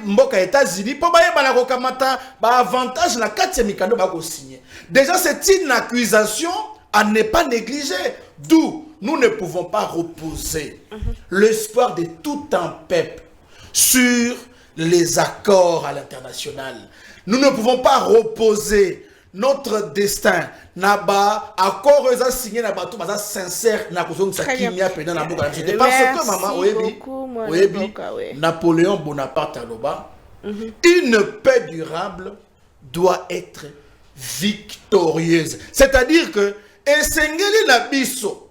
S4: mboka États-Unis pour baye bana ko kamata ba avantage na 4e mikando ba ko signer. Déjà c'est une accusation à ne pas négliger, d'où nous ne pouvons pas reposer l'espoir de tout un peuple sur les accords à l'international. Nous ne pouvons pas reposer notre destin naba accord eza signé na bato baza sincère na kozong sa kimia pendant na boka. Je te pense que maman oyebi Napoléon Bonaparte aloba une paix durable doit être victorieuse. C'est-à-dire que esengeli na biso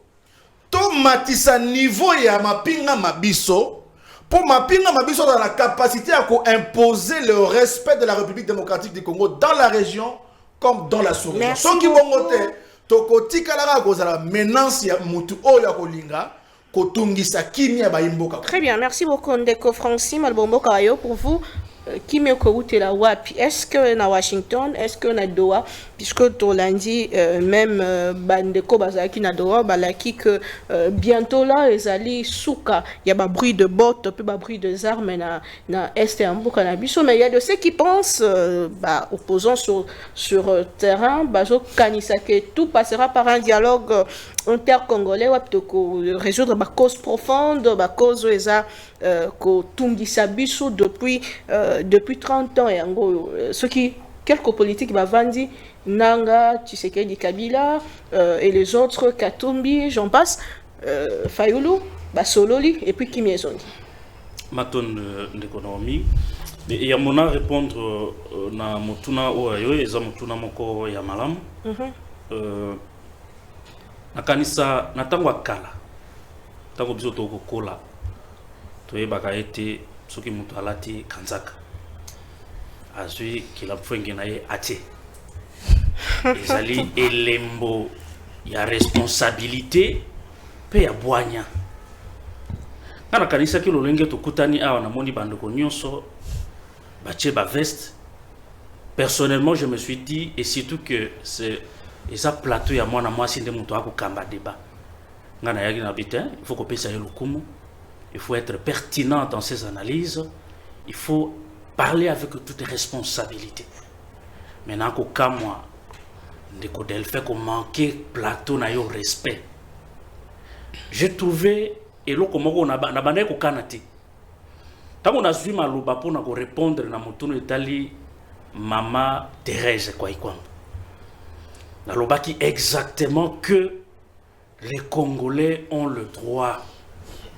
S4: to matisa niveau ya mapinga mabiso pour mapinga mabiso dans la capacité à imposer le respect de la République démocratique du Congo dans la région comme dans la sous-région. Soki bongote tokoti kalara kozala menace ya mutu oya kolinga kotungisa kimia ba imboka.
S3: Très bien, merci beaucoup Ndeko Francine Malbombo Kayo pour vous. Qui me coûte la WAP? Est-ce que na Washington, est-ce que na Doha, puisque to lundi même bandeko bazaki na Doha balaki que bientôt là les alliés souka, il y a ba bruit de bottes, puis ba bruit de armes na est et en Bukanabiso, mais il y a de ceux qui pensent opposants sur terrain, bazo kanisa que tout passera par un dialogue intercongolais ou pour résoudre ma cause profonde, ma cause ko tungisa biso depuis 30 ans et ce qui quelques politiques bavandi Nanga, Tshisekedi Kabila et les autres Katumbi, j'en passe, Fayulu, Basololi et puis Kimiezondi.
S5: Maton d'économie. Et y a mon à répondre na motuna oayo eza motuna moko ya malamu. Nakanisa natango akala. Tango biso to kokola. Toyebaka ete soki mutu alati kanzaka azwi kila mfwenge na ye atie ezali elembo ya responsabilité pe ya bwanya ngana kanisa ki lolenge tokutani awa na moni bandeko nyonso batie ba veste. Personnellement je me suis dit et surtout que c'est eza plateau ya mwana mwasi nde mutu akokamba débat ngana yaki na bitin il faut ko pesa ye lokumu. Il faut être pertinent dans ses analyses. Il faut parler avec toute responsabilité. Maintenant, qu'au cas moi, Ndeko fait qu'on manquait plateau na yo respect. J'ai trouvé et là comme on a bandé ko kanati. Tant qu'on a suivi ma loba pour na ko répondre na motono etali Mama Thérèse Kwaikwamba. La loba qui exactement que les Congolais ont le droit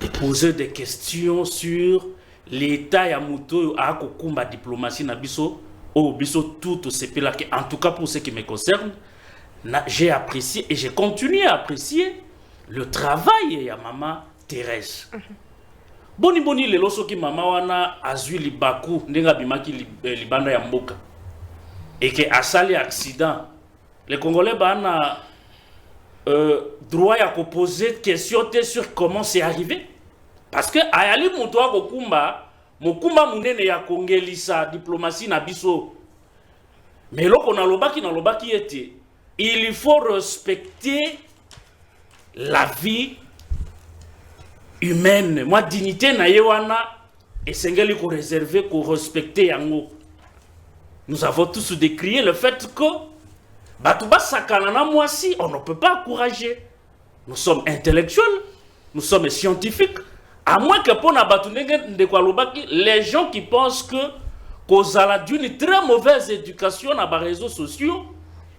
S5: de poser des questions sur l'état ya muto a kokumba diplomatie na biso au biso tout ce pays là. En tout cas pour ce qui me concerne, j'ai apprécié et j'ai continué à apprécier le travail ya Mama Thérèse. Boni lelo soki mama wana azwi libaku ndenga bimaki libanda ya mboka et que asali accident les Congolais bana droit à poser question sur comment c'est arrivé. Parce que ayali mutu akokumba mokumba munene ya kongelisa diplomatie na biso. Mais loko na lobaki ete il faut respecter la vie humaine. Moi dignité na yewana esengeli ko réserver ko respecter yango. Nous avons tous décrié le fait que Batouba Sakanana Mwasi, on ne peut pas encourager. Nous sommes intellectuels, nous sommes scientifiques. À moins que pour les gens qui pensent que cause d'une très mauvaise éducation dans les réseaux sociaux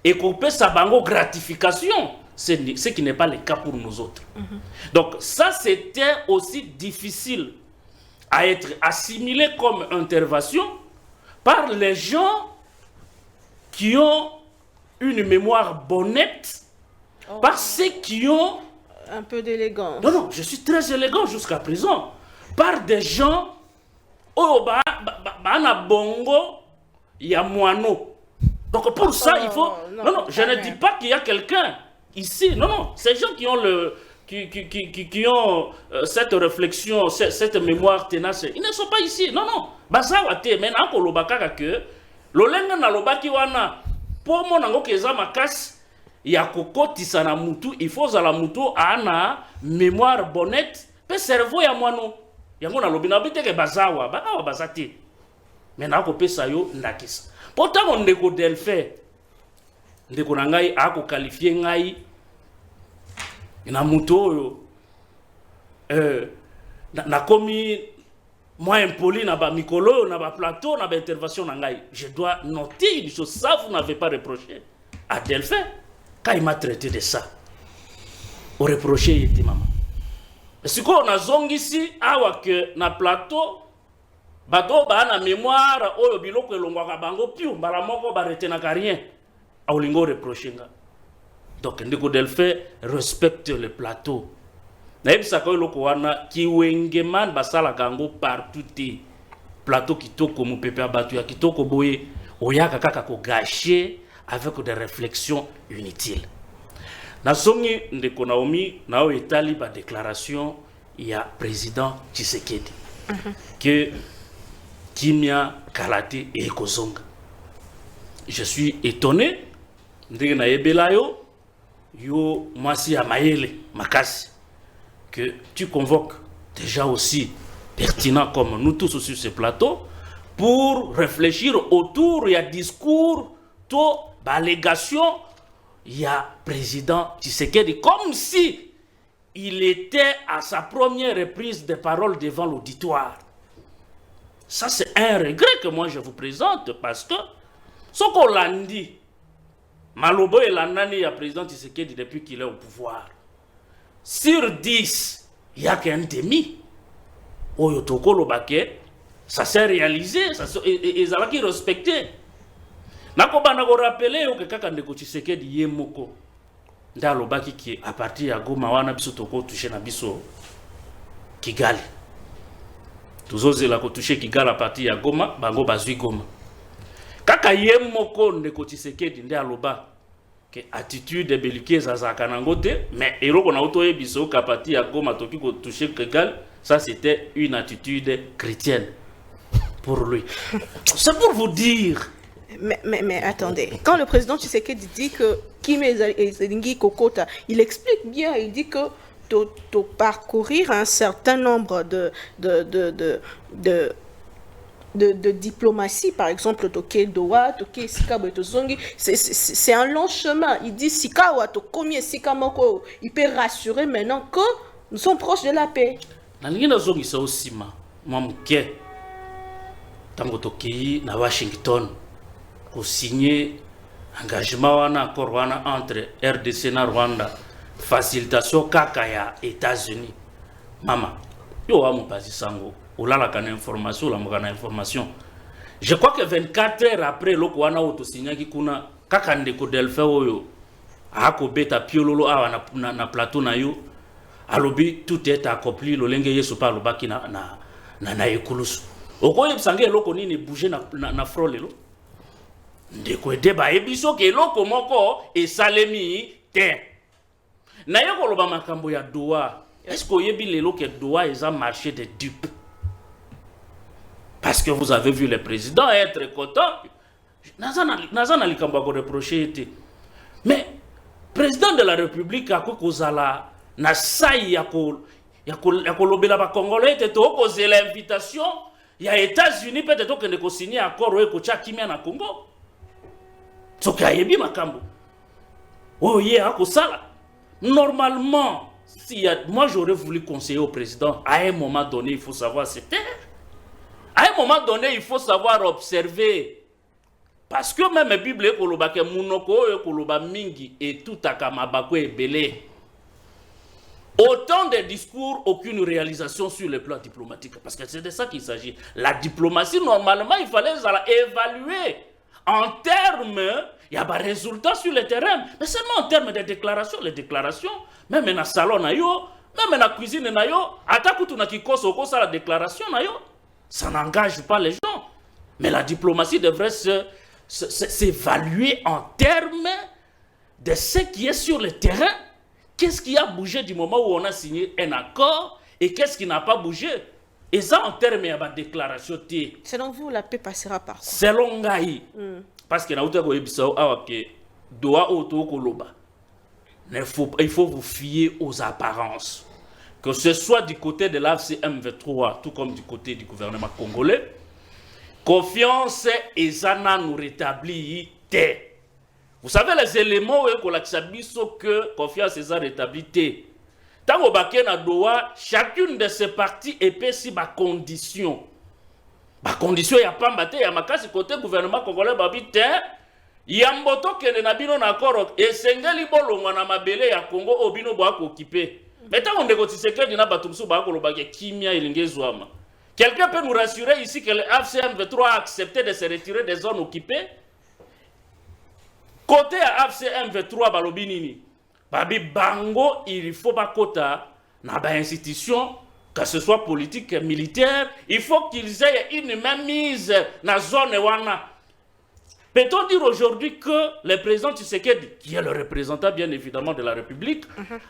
S5: et qu'on peut sa gratification, ce qui n'est pas le cas pour nous autres. Donc ça c'était aussi difficile à être assimilé comme intervention par les gens qui ont une mémoire bonnette, par ceux qui ont
S3: un peu d'élégance.
S5: Non, je suis très élégant jusqu'à présent. Par des gens, oh, na bongo, ya moano. Donc pour ça, il faut... Non, je ne dis pas qu'il y a quelqu'un ici. Non, ces gens qui ont qui ont cette réflexion, cette mémoire tenace, ils ne sont pas ici. Non. Bazawate, maintenant, kolobaka que l'olenga na lobaki wana, pour mon ango keza makas, ya kokotisa na mutu, il faut la mutu ana mémoire bonnette, pe cerveau ya mwano. Yango na lobi na biteke bazawa, bazati. Maintenant, ko pesa yo ndakisa. Pourtant, on ndeko Delphin, ndeko na ngai ako qualifier ngai na muto na komi moi impoli na ba mikolo na ba plateau na ba intervention na ngai. Je dois noter une chose, ça vous n'avez pas reproché à Delphin quand il m'a traité de ça. Au reproché il était maman. Si ko na zongisi awa que na plateau bato ba na mémoire oyo biloko elongwaka bango piu mbala moko ba retenaka rien a olingo reprocher nga. Donc ndeko Delphin respecte le plateau. Naebisa ko eloko wana kiwengeman basala kango partout te. Plateau kitoko mo pepe abatu ya kitoko boye oyaka kaka ko gâcher avec des réflexions inutiles. Na songi ndeko Naomi nao etali ba déclaration ya président Tshisekedi que Kimia Kalate et Kozonga. Je suis étonné ndenge na yebela yo mwasi ya mayele makasi que tu convoques déjà aussi pertinent comme nous tous sur ce plateau pour réfléchir autour il y a discours to allégation il y a président Tshisekedi comme si il était à sa première reprise de parole devant l'auditoire. Ça c'est un regret que moi je vous présente parce que ce qu'on l'a dit Malobo et l'année, il y a président Tshisekedi depuis qu'il est au pouvoir. Sur 10, il n'y a qu'un demi. Oyotoko Lobake, ça s'est réalisé, ça a été respecté. Nakoba nako rappeler que kaka ndeko Tshisekedi yemoko. Nda Lobaki qui à partir de Goma wana biso toko toucher na biso Kigali. Tuzoze la ko toucher Kigali à partir de Goma, bango bazui Goma. Kaka yemoko ndeko Tshisekedi nde aloba que attitude belliqueuse azaka nangote mais eroko na auto yebiso kapati ya Goma toki ko toucher Kigali, ça c'était une attitude chrétienne pour lui. C'est pour vous dire.
S3: Mais attendez, quand le président Tshisekedi dit que Kim Ezelingi Kokota, il explique bien, il dit que de parcourir un certain nombre de diplomatie, par exemple, Toké Doha, Toké Sikabo et Tozongi, c'est un long chemin. Il dit Sikawa, Tokomi et Sikamoko, il peut rassurer maintenant que nous sommes proches de la paix.
S5: Nalingina Zongi sa osima, Mamke, Tango Toki, na Washington, pour signer engagement wana accord wana entre RDC na Rwanda, facilitation kakaya États-Unis. Mama, yo amu pasi sango. Oula la information, la information. Je crois que 24 heures après, le Kouana autosigné qui kuna kakande ko Delphin oyo ako beta piololo awa na plateau na yo alobi tout est accompli lo lenge yeso pa lobaki na ekulusu. Okoye sange loko nini bouger na frole lo. Ndeko deba ebiso ke loko moko e salemi te. Na yoko loba makambo ya Doha. Est-ce que yebi lelo ke Doha est un marché de dupes? Parce que vous avez vu le président être content. Nazana likambo ko reprocher. Mais président de la République a kozala na sai ya ko lobela ba Congolais te to poser l'invitation il y a États-Unis peut-être que ne ko signer accord o ko cha kimia na Congo. Soka yebi makambo. Oh yeah ko sala. Normalement moi j'aurais voulu conseiller au président à un moment donné il faut savoir se taire. À un moment donné, il faut savoir observer. Parce que même la Bible est kolobake munoko koloba mingi et tout akamabako est belé. Autant de discours, aucune réalisation sur le plan diplomatique. Parce que c'est de ça qu'il s'agit. La diplomatie, normalement, il fallait évaluer en termes, il y a des résultats sur le terrain, mais seulement en termes de déclarations. Les déclarations, même dans le salon, même dans la cuisine, la déclaration, ça n'engage pas les gens. Mais la diplomatie devrait s'évaluer en termes de ce qui est sur le terrain. Qu'est-ce qui a bougé du moment où on a signé un accord et qu'est-ce qui n'a pas bougé? Et ça, en termes de déclaration,
S3: selon vous, la paix passera par quoi?
S5: Selon Gaï, parce que il faut vous fier aux apparences. Que ce soit du côté de l'AFC M23, tout comme du côté du gouvernement congolais, confiance et Zana nous rétablit. Vous savez les éléments que confiance et Zana rétablit. Tant au baquet na doa, chacune de ces parties épaissit ma condition. Ma condition, il n'y a pas maté, il y a ma casse côté gouvernement congolais, babite. Yamboto kene na bino na koro et sengeli bolonga na mabele ya Congo obino bo occupé. Mais tant on négocie que dina batumsu ba ko lobake kimia ilingezwama. Quelqu'un peut nous rassurer ici que le AFC-M23 a accepté de se retirer des zones occupées? Côté AFC-M23 balobi nini? Babi bango il faut pas kota na ba institution que ce soit politique militaire, il faut qu'ils aient une mainmise na zone wana. Peut-on dire aujourd'hui que le président Tshisekedi, qui est le représentant bien évidemment de la République,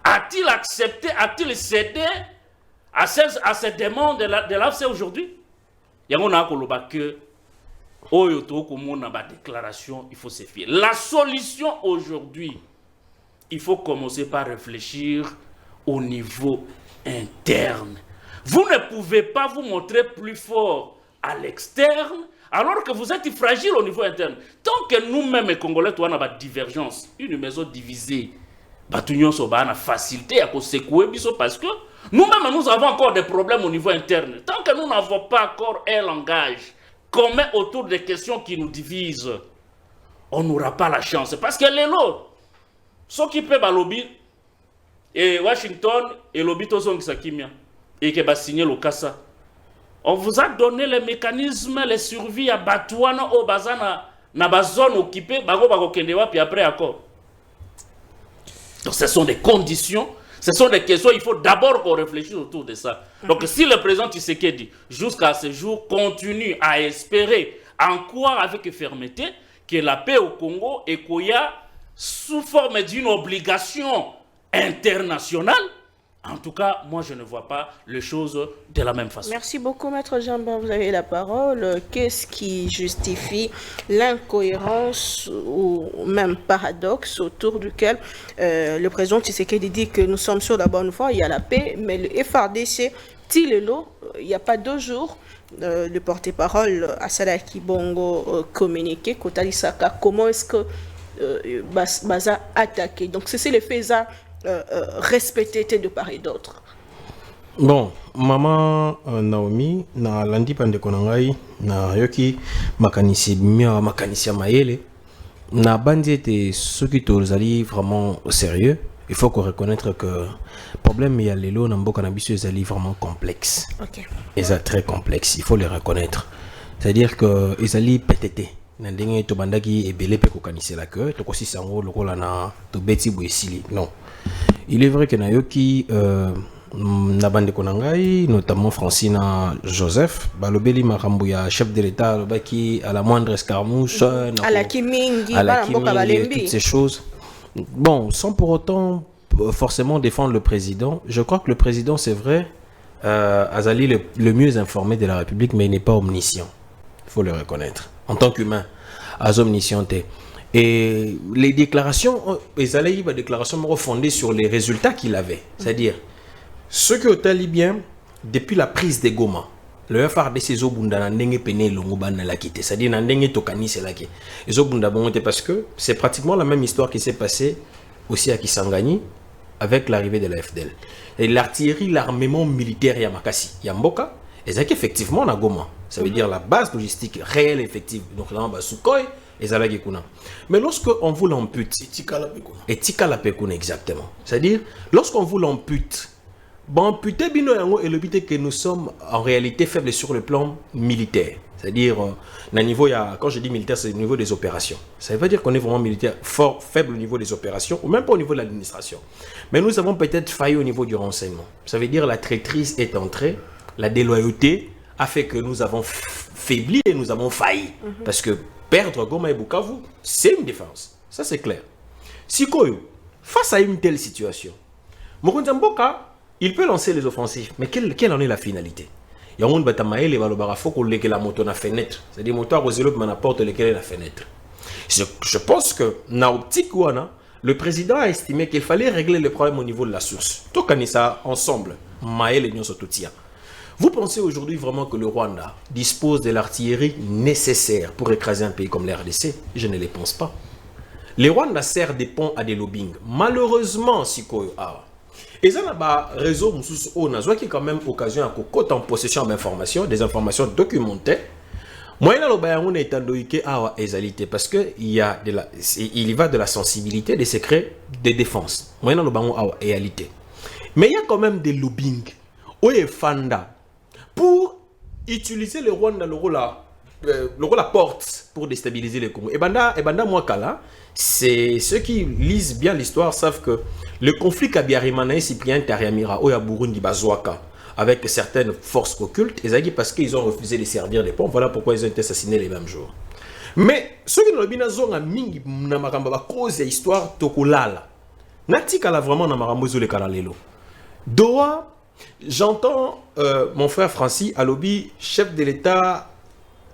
S5: a-t-il accepté, a-t-il cédé à ces demandes de l'AFC aujourd'hui? Il y a un que déclaration, il faut se fier. La solution aujourd'hui, il faut commencer par réfléchir au niveau interne. Vous ne pouvez pas vous montrer plus fort à l'externe alors que vous êtes fragile au niveau interne. Tant que nous-mêmes, les Congolais, nous avons une divergence, une maison divisée, nous avons une facilité à secouer parce que nous-mêmes, nous avons encore des problèmes au niveau interne. Tant que nous n'avons pas encore un langage commun autour des questions qui nous divisent, on n'aura pas la chance. Parce que les lots, ceux qui peuvent lobby, et Washington, et lobby Tozong-Sakimia, et qui va signer le CASA. On vous a donné les mécanismes, les survies à Batouana au Bazana, na bazone occupée, bago bago kendewa, puis après accord. Donc ce sont des conditions, ce sont des questions, il faut d'abord qu'on réfléchisse autour de ça. Donc si le président Tshisekedi, jusqu'à ce jour, continue à espérer, en croire avec fermeté, que la paix au Congo est qu'il y a sous forme d'une obligation internationale, en tout cas, moi, je ne vois pas les choses de la même façon.
S3: Merci beaucoup, Maître Jambon. Vous avez la parole. Qu'est-ce qui justifie l'incohérence ou même paradoxe autour duquel le président Tshisekedi dit que nous sommes sur la bonne voie, il y a la paix, mais le FRDC, Tilelo, il n'y a pas 2 jours, le porte-parole Asalaki Bongo communiqué, Kotali Saka, comment est-ce que Baza attaqué? Donc, c'est les faits respecter de part et d'autre.
S1: Bon, maman Naomi na landi pande konangai na yoki makanisi mayele na bandete soki tozali vraiment sérieux. Il faut qu'on reconnaître que problème ya lelo na mboka na biso ezali vraiment complexe. OK. Eza très complexe, il faut le reconnaître. C'est-à-dire que ezali pétété. Ndenge to bandaki ebele pe kokanisela que to kosi sango lokola na to beti boesili. Non. Il est vrai que Nayoki na bande konangai, notamment Francina Joseph, balobeli makambo ya chef de l'État lobaki à la moindre escarmouche, à la Kimingi, toutes ces choses. Bon, sans pour autant forcément défendre le président, je crois que le président, c'est vrai, Azali le mieux informé de la République, mais il n'est pas omniscient. Il faut le reconnaître. En tant qu'humain, az omniscienté. Et les déclarations, les déclarations fondées sur les résultats qu'il avait. C'est-à-dire, ceux qui ont été bien, depuis la prise de Goma, le FRDC Zobunda n'engé pené l'ongoban la quitté. C'est-à-dire, n'engé tokani c'est la quitté. Et Zobunda bon parce que c'est pratiquement la même histoire qui s'est passée aussi à Kisangani avec l'arrivée de la FDL. Et l'artillerie, l'armement militaire Yamakasi, Yamboka, et c'est qu'effectivement na Goma. Ça veut dire la base logistique réelle effective. Donc là, on va Sukhoi. Mais lorsqu'on vous l'ampute, etika la pekuna exactement. C'est-à-dire, lorsqu'on vous l'ampute, bon, amputer bino yango et le but que nous sommes en réalité faibles sur le plan militaire. C'est-à-dire, quand je dis militaire, c'est au niveau des opérations. Ça veut pas dire qu'on est vraiment militaire fort, faible au niveau des opérations, ou même pas au niveau de l'administration. Mais nous avons peut-être failli au niveau du renseignement. Ça veut dire la traîtrise est entrée, la déloyauté a fait que nous avons faibli et nous avons failli. Parce que perdre Goma et Bukavu, c'est une défense. Ça, c'est clair. Sikoyo, face à une telle situation, Mokonzi Mboka, il peut lancer les offensives, mais quelle en est la finalité? Il y a un monde qui faut la moto na fenêtre. C'est-à-dire moto à la porte la fenêtre. Je pense que dans l'optique, le président a estimé qu'il fallait régler le problème au niveau de la source. Tout on ça ensemble. Vous pensez aujourd'hui vraiment que le Rwanda dispose de l'artillerie nécessaire pour écraser un pays comme la RDC? Je ne le pense pas. Le Rwanda sert des ponts à des lobbying. Malheureusement, Sikoyo Awa. Et ça n'a pas réseau qui quand même occasion à côté en possession d'informations, des informations documentées. Moi, il est en parce que il y va de la sensibilité des secrets de défense. Moi, mais il y a quand même des lobbying pour utiliser le Rwanda le rôle la porte pour déstabiliser le Congo. Et banda moi kala, c'est ceux qui lisent bien l'histoire savent que le conflit Kabiarimana et Cyprien Tariamira au Burundi Bazouaka avec certaines forces occultes, parce qu'ils ont refusé de servir les ponts. Voilà pourquoi ils ont été assassinés les mêmes jours. Mais ceux qui n'ont pas besoin mingi na makamba cause de l'histoire tokolala. Natikala vraiment na marambozo le kanalelo. Doha, j'entends mon frère Francis Alobi, chef de l'État,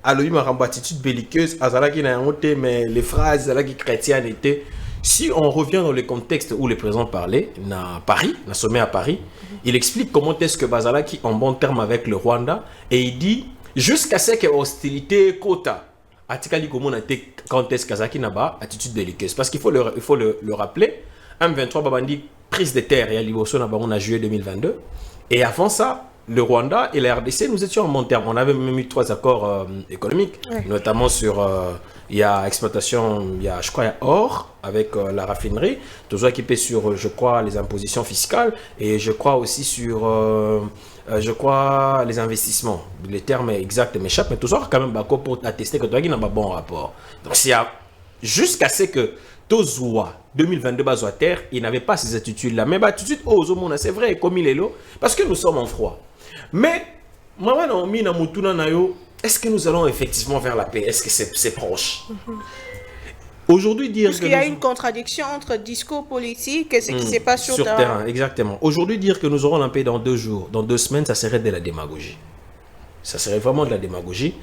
S1: Alobi marambo attitude belliqueuse, azalaki na honte, mais les phrases azalaki chrétiennes étaient. Si on revient dans le contexte où le président parlait, à Paris, dans sommet à Paris, il explique comment est-ce que Bazalaki en bon terme avec le Rwanda, et il dit, jusqu'à ce que hostilité quota, Atikali Komon a été quand est-ce Kazaki Naba, attitude belliqueuse. Parce qu'il faut le rappeler, M23 Babandi, prise de terre, et à Liboso Nabamon en juillet 2022, et avant ça, le Rwanda et la RDC, nous étions en bon terme. On avait même eu 3 accords économiques, notamment sur, il y a exploitation, il y a, je crois, il y a or avec la raffinerie, toujours équipé sur, je crois, les impositions fiscales et je crois aussi sur, je crois, les investissements. Les termes exacts m'échappent, mais toujours quand même pour attester que tu as un bon rapport. Donc, jusqu'à ce que Tozoua 2022 Bazoa Terre, il n'avait pas ces attitudes-là. Mais attitude, c'est vrai, comme il est là, parce que nous sommes en froid. Mais, est-ce que nous allons effectivement vers la paix? Est-ce que c'est proche? Aujourd'hui, dire
S3: parce qu'il y a une contradiction entre discours politique et ce qui se passe sur terrain.
S1: Exactement. Aujourd'hui, dire que nous aurons la paix dans 2 jours, dans 2 semaines, ça serait de la démagogie. Ça serait vraiment de la démagogie.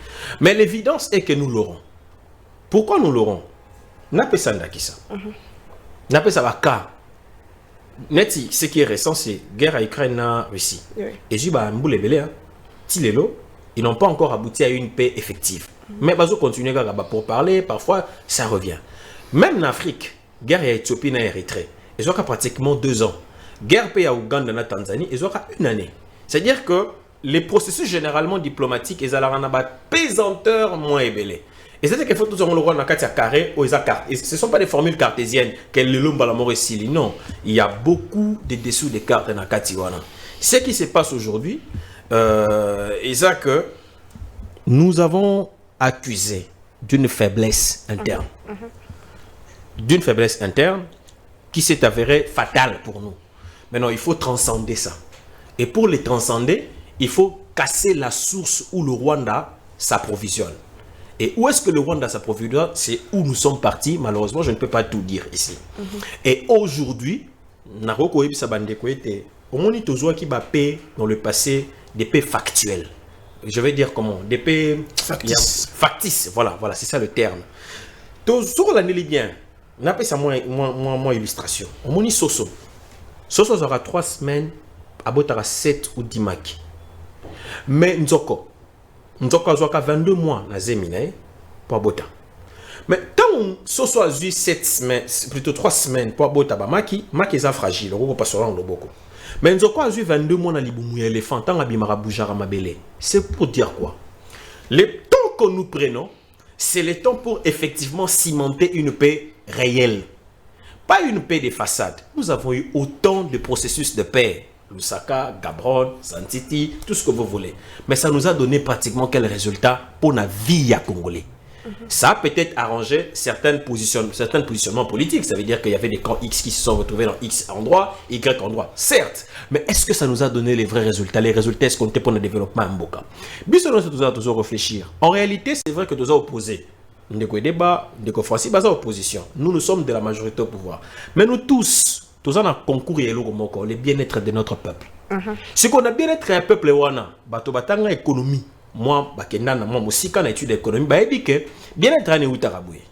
S1: Mais l'évidence est que nous l'aurons. Pourquoi nous l'aurons? N'a pas ça d'Akissa. N'a pas ça d'Aka. Neti, ce qui est récent, c'est guerre à Ukraine et Russie. Et je dis, ils n'ont pas encore abouti à une paix effective. Mais ils continuent pour parler, parfois ça revient. Même en Afrique, guerre à Éthiopie et Érythrée, ils ont pratiquement 2 ans. Guerre à Ouganda et Tanzanie, ils ont 1 année. C'est-à-dire que les processus généralement diplomatiques, ils ont une pesanteur moins ébellée. Et c'est-à-dire qu'il faut toujours le roi dans le carré ou les cartes. Ce ne sont pas des formules cartésiennes, qu'elle le lomba la mort ici. Non, il y a beaucoup de dessous des cartes dans le Katiwana. Ce qui se passe aujourd'hui, c'est que nous avons accusé d'une faiblesse interne. D'une faiblesse interne qui s'est avérée fatale pour nous. Maintenant, il faut transcender ça. Et pour les transcender, il faut casser la source où le Rwanda s'approvisionne. Et où est-ce que le Rwanda s'approvisionne? C'est où nous sommes partis. Malheureusement, je ne peux pas tout dire ici. Et aujourd'hui, on monite aux qui va paix dans le passé des paix factuelles. Je vais dire comment? Des paix factices. Voilà, c'est ça le terme. Toujours l'année libyen, on appelle ça moins illustration. On monite Soso. Soso aura 3 semaines, à Botara 7 ou 10 maki. Mais Nzoko a 22 mois na Zemine pour Bota. Mais tant Soso a eu 7 semaines, plutôt 3 semaines pour Bota, Maki est fragile, on va pas se rendre beaucoup. Mais Nzoko a eu 22 mois na Libumu éléphant, tant Abimara Boujara Mabele. C'est pour dire quoi? Le temps que nous prenons, c'est le temps pour effectivement cimenter une paix réelle. Pas une paix de façade. Nous avons eu autant de processus de paix. Lusaka, Gabron, Santiti, tout ce que vous voulez. Mais ça nous a donné pratiquement quel résultat pour la vie à Congolais. Ça a peut-être arrangé certains positionnements politiques. Ça veut dire qu'il y avait des camps X qui se sont retrouvés dans X endroit, Y endroit. Certes, mais est-ce que ça nous a donné les vrais résultats? Les résultats escomptés pour le développement à Mboka. Bisous, nous devons toujours réfléchir. En réalité, c'est vrai que nous avons opposé ndeko débat, ndeko Francis baza opposition. Nous sommes de la majorité au pouvoir. Mais nous tous en concours et le bien-être de notre peuple. Ce qu'on a bien-être un peuple wana, bato batanga économie. Moi, moi aussi quand étude d'économie, bah dit que bien-être ane utaraboué.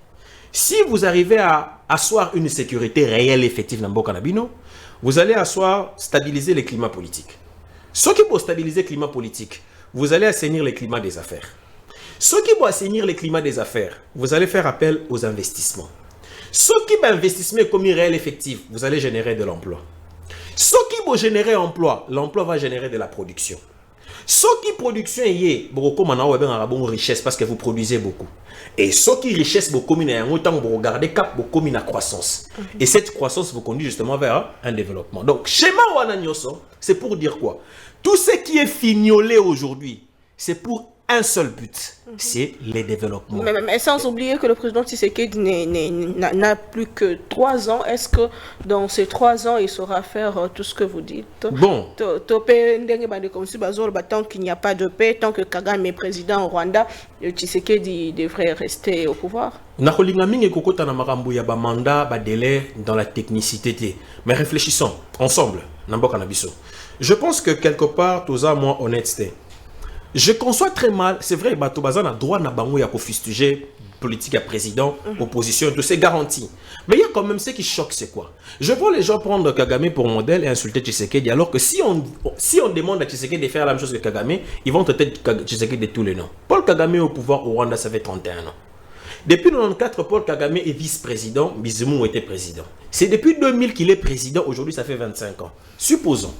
S1: Si vous arrivez à asseoir une sécurité réelle effective dans Mboka Nabino, vous allez asseoir stabiliser le climat politique. Ce qui peut stabiliser le climat politique, vous allez assainir le climat des affaires. Ce qui va assainir le climat des affaires, vous allez faire appel aux investissements. Ce qui va investir comme réel effectif, vous allez générer de l'emploi. Ce qui va générer l'emploi va générer de la production. Ce qui production est beaucoup de richesse parce que vous produisez beaucoup. Et ce qui richesse beaucoup vous regardez cap beaucoup de croissance. Et cette croissance vous conduit justement vers un développement. Donc schéma Wananyoso, c'est pour dire quoi? Tout ce qui est fignolé aujourd'hui, c'est pour un seul but, c'est le développement.
S3: Mais sans oublier que le président Tshisekedi n'a plus que 3 ans. Est-ce que dans ces 3 ans, il saura faire tout ce que vous dites?
S1: Bon.
S3: Tant qu'il n'y a pas de paix, tant que Kagame est président au Rwanda, Tshisekedi devrait rester au pouvoir.
S1: Dans la technicité. Mais réfléchissons ensemble. Je pense que quelque part, tout ça, moi, honnêteté. Je conçois très mal, c'est vrai, Bato Bazan a droit na bango ya kofistuger politique à président, opposition, tout c'est garanti. Mais il y a quand même ce qui choque, c'est quoi? Je vois les gens prendre Kagame pour modèle et insulter Tshisekedi, alors que si on demande à Tshisekedi de faire la même chose que Kagame, ils vont traiter Tshisekedi de tous les noms. Paul Kagame est au pouvoir au Rwanda, ça fait 31 ans. Depuis 1994, Paul Kagame est vice-président, Bizimungu était président. C'est depuis 2000 qu'il est président, aujourd'hui ça fait 25 ans. Supposons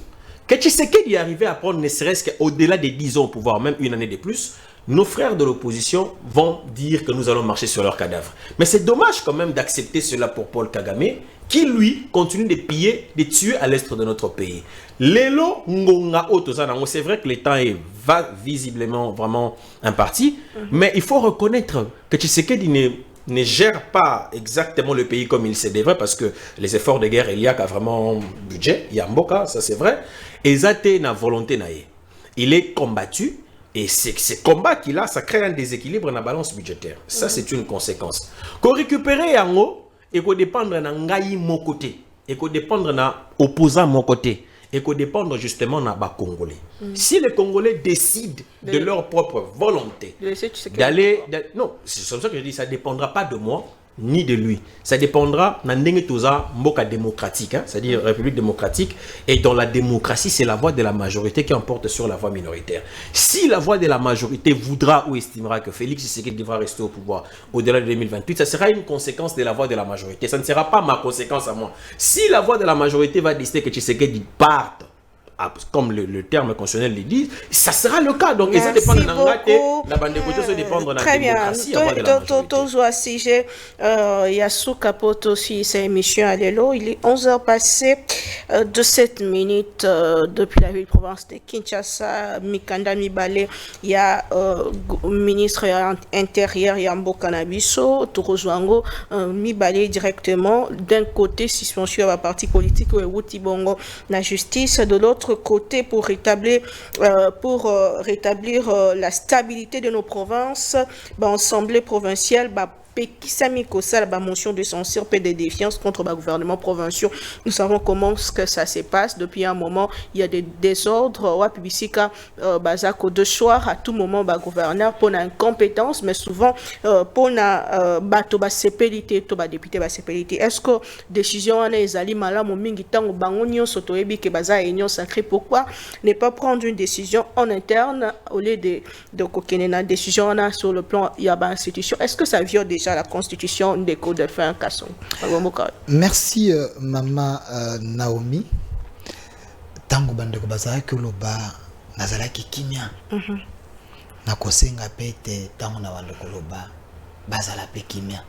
S1: que Tshisekedi est arrivé à prendre ne serait-ce qu'au-delà des 10 ans au pouvoir, même une année de plus, nos frères de l'opposition vont dire que nous allons marcher sur leurs cadavres. Mais c'est dommage quand même d'accepter cela pour Paul Kagame, qui lui continue de piller, de tuer à l'est de notre pays. Lelo Ngonga Otozanango, c'est vrai que le temps va visiblement vraiment imparti, mais il faut reconnaître que Tshisekedi ne gère pas exactement le pays comme il se devrait, parce que les efforts de guerre, il y a vraiment budget, il y a Mboka, ça c'est vrai, et Zate na volonté naïe. Il est combattu, et ce combat qu'il a, ça crée un déséquilibre dans la balance budgétaire. Ça c'est une conséquence. Qu'on récupère Yango, et qu'on dépendre de Ngaï mon côté, et qu'on dépendre de l'opposant mon côté, et qu'on dépendre justement de la Congolais. Si les Congolais décident de leur propre volonté d'aller... Non, c'est comme ça que je dis, ça ne dépendra pas de moi, ni de lui. Ça dépendra de Mboka démocratique, c'est-à-dire République démocratique. Et dans la démocratie, c'est la voix de la majorité qui emporte sur la voix minoritaire. Si la voix de la majorité voudra ou estimera que Félix Tshisekedi devra rester au pouvoir au-delà de 2028, ça sera une conséquence de la voix de la majorité. Ça ne sera pas ma conséquence à moi. Si la voix de la majorité va décider que Tshisekedi parte, comme le terme constitutionnel le dit, ça sera le cas. Donc, ça dépend de la bande de côté, ça dépend de la démocratie.
S3: Très bien. Yassou Capote aussi, c'est émission à l'élo. Il est 11h passé de 7 minutes depuis la ville province de Kinshasa. Mikanda Mibale, il y a ministre intérieur, Yambo Kanabiso, Torozwango, Mibale directement. D'un côté, suspension à la partie politique, Wouti Bongo, la justice, de l'autre côté pour rétablir la stabilité de nos provinces, l'Assemblée provinciale Pekisami Kosa, la motion de censure, paix de défiance contre le gouvernement provincial. Nous savons comment que ça se passe. Depuis un moment, il y a des désordres. Wapibisika, Bazako de soir, à tout moment, le gouverneur pour une incompétence, mais souvent pour une batoba sépélité, toba député ba sépélité. Est-ce que décision en est ali malam au mingi tango bangonio sotoebi ke baza union sacrée? Pourquoi ne pas prendre une décision en interne au lieu de coquiner une décision sur le plan yaba institution? Est-ce que ça viole déjà la constitution des codes de fin Kasson?
S2: Merci Maman Naomi. Tango bandeko bazala ke loba nazala ki kimia. Na kosenga pete tango na bandeko loba bazala pe kimia.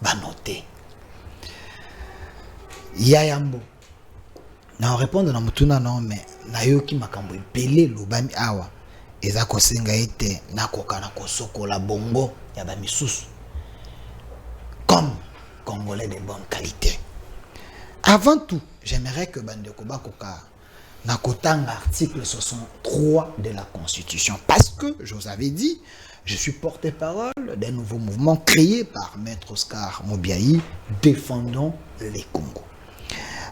S2: Ba noter. Ya yambo. Na répondre na mutuna non mais na yoki makambo ebele lobami awa. Eza kosenga ete na koka na kosokola bongo ya ba misusu. Comme Congolais de bonne qualité. Avant tout, j'aimerais que Bandeko Bakoka nakotanga article 63 de la Constitution. Parce que, je vous avais dit, je suis porte-parole d'un nouveau mouvement créé par Maître Oscar Mobiayi, Défendons les Congos.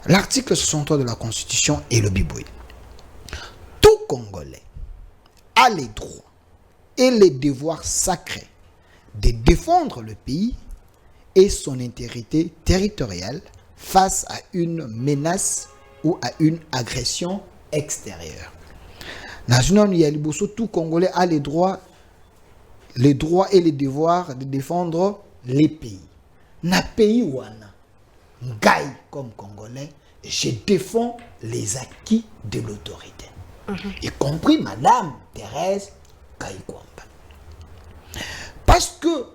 S2: L'article 63 de la Constitution est le Biboui. Tout Congolais a les droits et les devoirs sacrés de défendre le pays et son intégrité territoriale face à une menace ou à une agression extérieure. National Yaliboso, tout Congolais a les droits et les devoirs de défendre les pays. Na pays wana, ngai comme Congolais, je défends les acquis de l'autorité. Y compris Madame Thérèse Kayikwamba. Parce que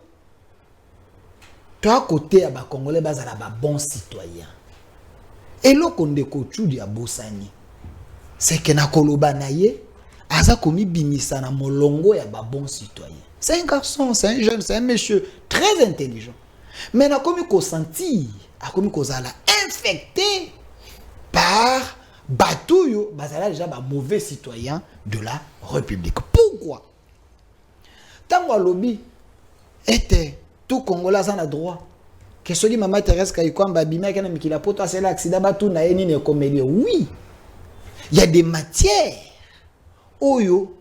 S2: toi, à côté, les Congolais sont bons citoyens. Et là, qu'on découvre à Bossani, c'est que na koloba na ye, aza komi bimisa na molongo ya bons citoyens. C'est un garçon, c'est un jeune, c'est un monsieur très intelligent. Mais na komi ko sentir, a komi ko zala infecté par Batouyo, bazala déjà ba mauvais citoyen de la République. Pourquoi? Tango lobby était tout Congolais en a droit. Que ce qui Maman Thérèse Kayikwamba bimia kana mikila poto asela accident batu na eni ne komélie. Oui. Il y a des matières oyo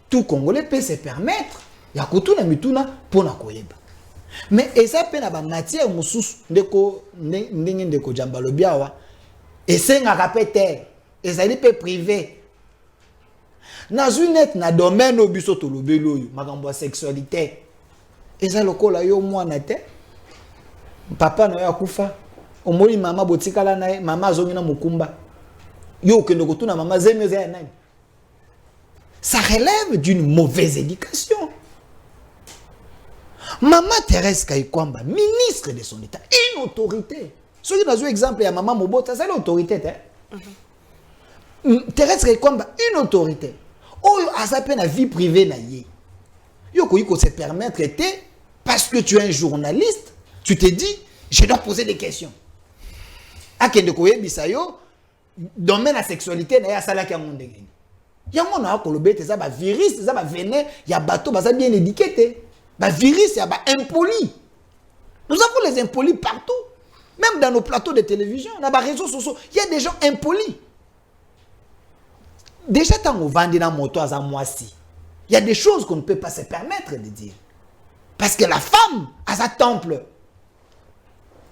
S2: tout Congolais peut se permettre ya kutuna mituna pona koyeba. Mais eza pe na ba matière mususu ndeko ndenge ndeko jamba lobiawa esengaka pe terre ezali pe privé. Na zunet na domaine obiso to lobelo oyo makambo ya sexualité. Eza lokola yo mwana te. Papa na yo akufa. Omoli mama botikala na ye, mama azongi na mukumba. Yo kende kotuna mama zemyo za nani? Ça relève d'une mauvaise éducation. Maman Thérèse Kayikwamba, ministre de son état, une autorité. Ce qui est un exemple, il y a maman Mobota, c'est l'autorité. Thérèse Kayikwamba, une autorité. Oh, à sa peine la vie privée na ye. Yo ko se permettre parce que tu es un journaliste, tu te dis, je dois poser des questions. A kende ko yebisayo, domaine la sexualité na ya sala ki monde ngeni. Yango na ko lobete za ba virus, za ba venin, ya bateau ba bien éduqué. Ba virus ya ba impoli. Nous avons les impolis partout. Même dans nos plateaux de télévision, dans les réseaux sociaux, il y a des gens impolis. Déjà, quand on vend dans moto à moisi, il y a des choses qu'on ne peut pas se permettre de dire. Parce que la femme a sa temple.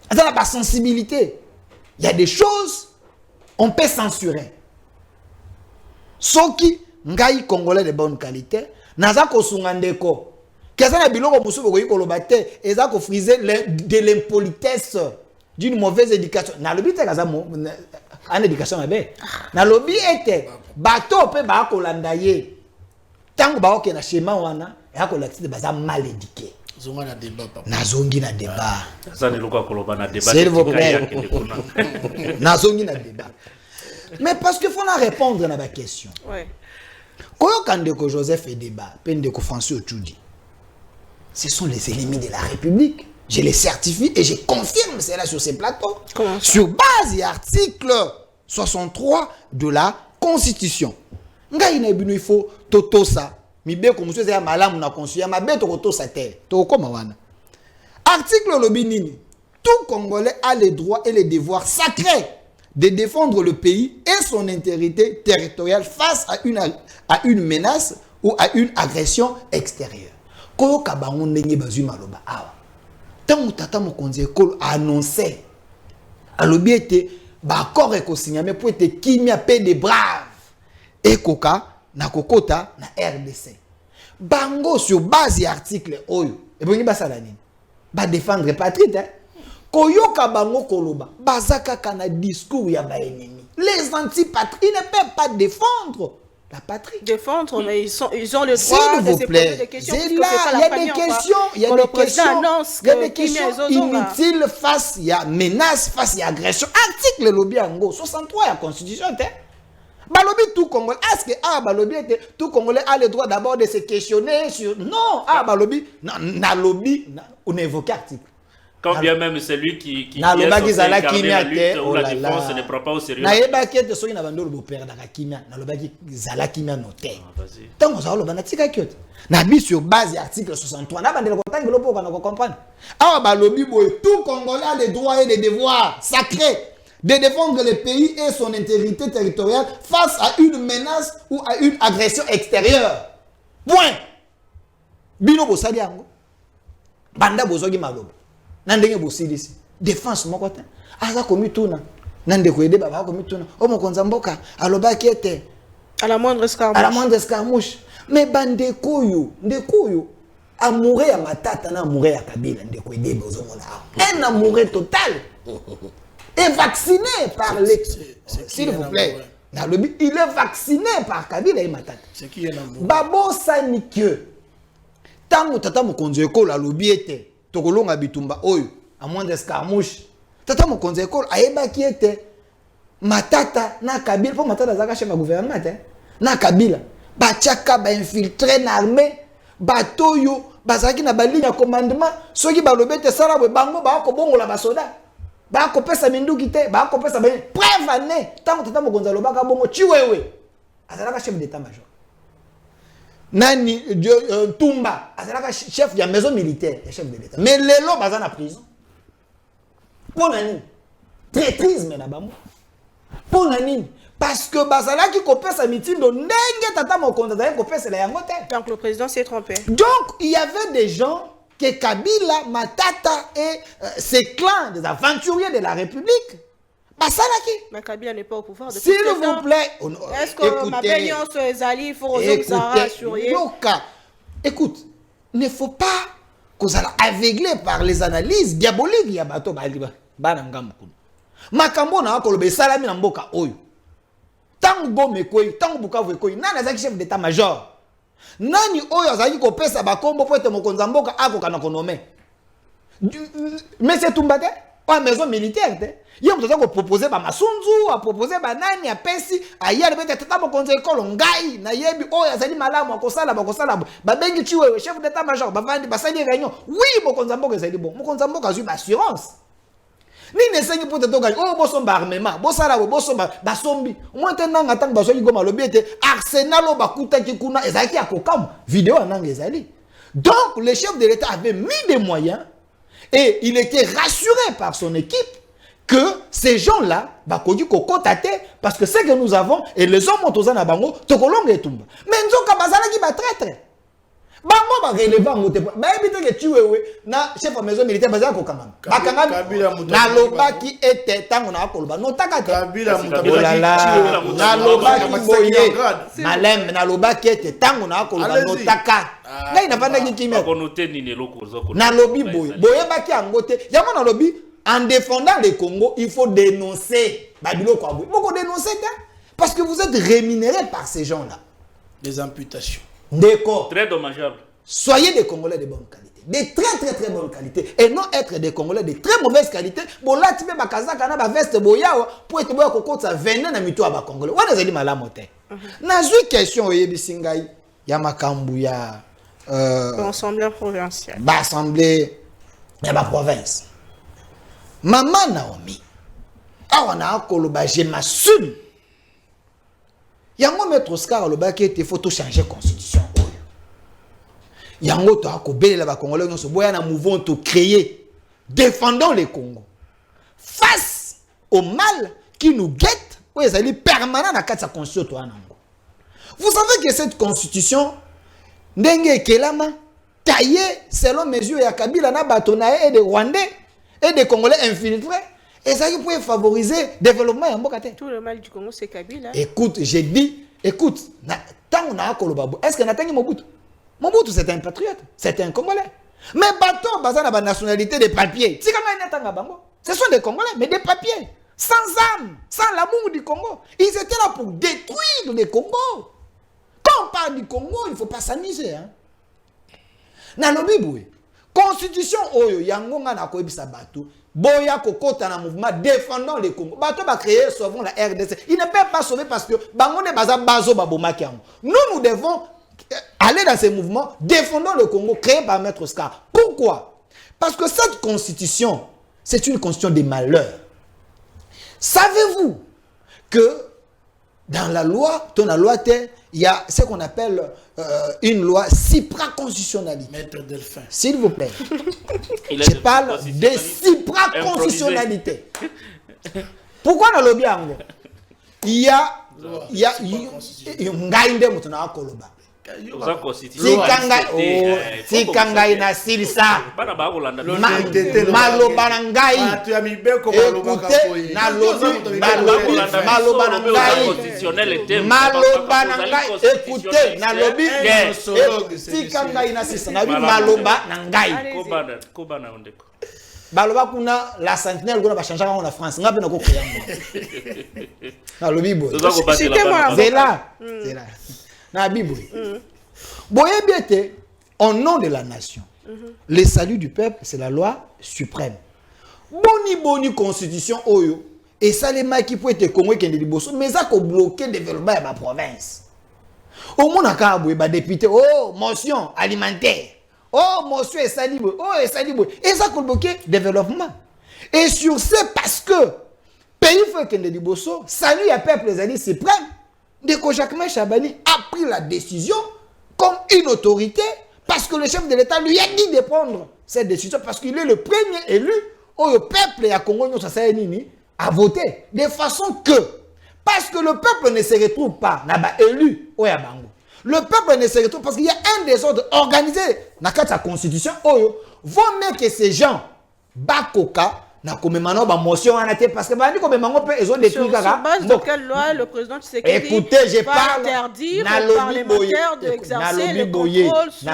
S2: Elle a sa sensibilité. Il y a des choses on peut censurer. Soki, ngai Congolais de bonne qualité, naza ko sungandeko. Qu'est-ce que biloko musubo ko yikolobate, eza ko friser de l'impolitesse d'une mauvaise éducation. Na lobi te kaza en éducation mabe. Na lobi ete bato pe ba ko landaye. Tango ba oke na schéma wana, ya ko laxite baza mal éduqué.
S4: Zonga na débat papa.
S2: Nazongi na débat.
S5: Ça ne loka koloba na débat.
S2: S'il vous plaît. Nazongi na débat. Mais parce qu'il faut la répondre à la question.
S3: Ouais.
S2: Quand Joseph fait débat, Pendeko François Tchoudi, ce sont les ennemis de la République. Je les certifie et je confirme cela sur ces plateaux.
S3: Comment ça?
S2: Sur base de l'article 63 de la Constitution. Il faut toto ça. Mibe comme monsieur c'est malamu na consuya mabe to toto sa terre. To koma wana. Article lobinini. Tout Congolais a les droits et les devoirs sacrés de défendre le pays et son intégrité territoriale face à une menace ou à une agression extérieure. Koyo kabango ndenge bazui maloba awa. Tango tata mokonzi ekolo a annoncé alobi ete ba accord ekosigname pour ete kimia pe de braves ekoka na kokota na RDC. Bango sur base de article oyo ebongi basala nini? Ba défendre patrie hein? Koyoka bango koloba bazaka kana discours ya ba ennemi. Les antipatries ne peuvent pas défendre la patrie.
S3: Défendre, mais ils ont le droit
S2: s'il
S3: de
S2: vous
S3: se
S2: plaît.
S3: poser des questions.
S2: C'est là, il y a des questions, il y a des questions inutiles face à menace, face à agression. Article lobby ango 63 la Constitution Balobi tout Congolais. Est-ce que Balobi tout Congolais a le droit d'abord de se questionner sur non Balobi na lobby on évoque article.
S5: Quand bien même celui qui
S2: na
S5: est
S2: loba
S5: censé
S2: kizala
S5: incarner
S2: kimia
S5: la lutte
S2: te
S5: ou
S2: oh
S5: la
S2: là
S5: défense
S2: là
S5: ne prend pas au sérieux.
S2: na yeba kete soki na bando lo perdre la kimia na loba kizala kimia noté
S5: Vas-y.
S2: tant ça loba na tika kyote na bi sur base article 63 na bandela ko tangelo po kana ko comprendre awa ba lobi boy tout Congolais a les droits et les devoirs sacrés de défendre le pays et son intégrité territoriale face à une menace ou à une agression extérieure. Point. Bino bosali yango. Banda bozogi malobo. Nandenge bosilisi. Défense moko te. Aza komituna. Nande ko ede baba komituna. O mokonza mboka aloba kiete.
S3: À la moindre escarmouche.
S2: À la moindre escarmouche. Mais bande koyo, ndeko amoureux ya matata na amoureux ya Kabila ndeko ede bozomona. Un amoureux total. Et vacciné par les... S'il vous plaît. Il est vacciné par Kabila et Matata.
S4: C'est qui est l'amour?
S2: Babo Sanikyo. Tango tata mokonzi ekolo alobi ete tokolonga bitumba oyo à moins d'escarmouche. Tata mokonzi ekolo ayebaki ete Matata na Kabila po Matata zaka chef de gouvernement te. Na Kabila batiaka ba infiltré na armée batoyo bazaki na ba ligne de commandement soki balobi ete sala bwe bango ba ko bongola ba soda. Ba ko pesa minduki te ba ko pesa ba preuve année tango tata mokonzi alobaka bongo chiwewe azalaka chef d'état major. Nani Tumba azalaka chef de maison militaire, chef de l'état. Mais lelo baza na prison. Pour nani? Traîtrise na bango. Pour nani? Parce que bazalaki ko pesa mitindo ndenge tata mokonzi azalaki ko pesa la yango te.
S3: Donc le président s'est trompé.
S2: Donc il y avait des gens que Kabila, Matata et ses clans des aventuriers de la République. Basalaki.
S3: Mais Kabila n'est pas au pouvoir depuis
S2: S'il
S3: quelque temps.
S2: vous plaît,
S3: Est-ce que ma belle sur les alliés, il faut rassurer?
S2: Écoute, il ne faut pas qu'on soit aveuglé par les analyses diaboliques. Il y a bateau makambo na kolobe salami na mboka oyo. Tango bome koyi, tango bukavu koyi, nani azaki chef d'état major. Nani oyo azaki ko pesa bakombo po ete mokonza mboka akoka na konome. Mais c'est Tumbate, pas maison militaire te. Yo mtoza ko proposer ba masunzu, a proposer ba nani a pesi, a yale bete tata mokonza ekolo ngai na yebi oyo azali malamu akosala ba bengi chiwe chef d'état major ba vandi ba sali réunion. Oui mokonza mboka ezali bon. Mokonza mboka azui ba assurance. Ni nesengi pour te toka oh bosomba armement bosala bosomba basombi moi tenanga tango basoki goma lobi ete arsenal o bakuta kikuna ezaki akokam vidéo ananga ezali. Donc le chef de l'état avait mis des moyens et il était rassuré par son équipe que ces gens-là bakoki kokotate parce que ce que nous avons et les hommes otozana bango tokolonga etumba mais nzoka bazalaki ba traître bango ba relevant ngote ba ebite ke chiwewe na chef de maison militaire bazaka kokanga bakanga na lobaki ete tango na akoloba notaka te
S4: Kabila
S2: na lobaki boye malem na lobaki ete tango na akoloba notaka ngai na vanda kimia
S5: konote nini loko zoko
S2: na lobi boye boye baki angote yango na lobi en défendant le Congo il faut dénoncer babilo kwa boye boko dénoncer parce que vous êtes rémunérés par ces gens-là.
S4: Les amputations.
S2: D'accord.
S5: Très dommageable.
S2: Soyez des Congolais de bonne qualité. De très très très bonne qualité. Et non être des Congolais de très mauvaise qualité. Bon là, tu peux ma kazaka na ba veste boya pour être boya kokot ça venir na mito ba Congolais. Wana zali malamu te. Na zui question oyebi singai ya makambu ya
S3: L'Assemblée provinciale.
S2: Ba assemblée ya ba province. Maman Naomi. Awa na akoloba je m'assume. Yango maître Oscar alobaki ete faut tout changer constitution. Yango to akobela ba Congolais nyonso boya na mouvement to créer défendant les Congo face au mal qui nous guette ou ezali permanent na kati ya constitution to anango. Vous savez que cette constitution ndenge kelama taillée selon mesure ya Kabila na batonae et des Rwandais et des Congolais infiltrés et ça qui peut favoriser le développement ya mboka te.
S3: Tout le mal du Congo c'est Kabila.
S2: Écoute, j'ai dit écoute, tant na koloba est-ce que natangi Mobutu? Mobutu c'est un patriote, c'est un Congolais. Mais bateau basé na ba nationalité des papiers. Si comment il n'atanga bango, ce sont des Congolais mais des papiers, sans âme, sans l'amour du Congo. Ils étaient là pour détruire le Congo. Quand on parle du Congo, il ne faut pas s'amuser hein. Nalobi boué. Constitution oyo yango nga na koyebisa bateau. Boya kokota na mouvement défendant le Congo. Bateau va créer sauvons la RDC. Il ne peut pas sauver parce que bango ne baza bazo babomaki yango. Nous devons aller dans ces mouvements défendant le Congo créé par Maître Oscar. Pourquoi? Parce que cette constitution, c'est une constitution des malheurs. Savez-vous que dans la loi, il y a ce qu'on appelle une loi supraconstitutionnalité.
S4: Maître Delphin.
S2: S'il vous plaît. Je parle de supraconstitutionnalité. Pourquoi dans le bien? Il y a Tikangai na silsa maloba na ngai écoutez na lobi maloba na ngai écoutez na lobi tikangai na silsa na bi maloba na ngai baloba kuna la sentinelle kuna ba changer en France ngapi na ko créer na lobi bo c'est là na Bible. Boyebiete, au nom de la nation, le salut du peuple, c'est la loi suprême. Boni constitution oyo, et ça les mains qui peut être Congo qui est mais ça qui bloqué le développement de ma province. Au monde à Kaboué, député, oh, motion alimentaire, oh, motion et salibo, oh, et salibo, et ça qui bloqué le développement. Et sur ce, parce que pays faut que le salut à peuple les alliés suprême. Dès que Jacquemain Chabani a pris la décision comme une autorité, parce que le chef de l'État lui a dit de prendre cette décision, parce qu'il est le premier élu où le peuple à Congo a voté. De façon que, parce que le peuple ne se retrouve pas, élu au Yabango. Le peuple ne se retrouve parce qu'il y a un désordre organisé dans la constitution, vont mettre que ces gens, Bakoka, na komemano ba motion anaté parce que bandi komemano pe ezo détruire kaka.
S3: Sur base de quelle loi le président Tshisekedi
S2: écoutez, je parle
S3: interdire aux parlementaires d'exercer le contrôle sur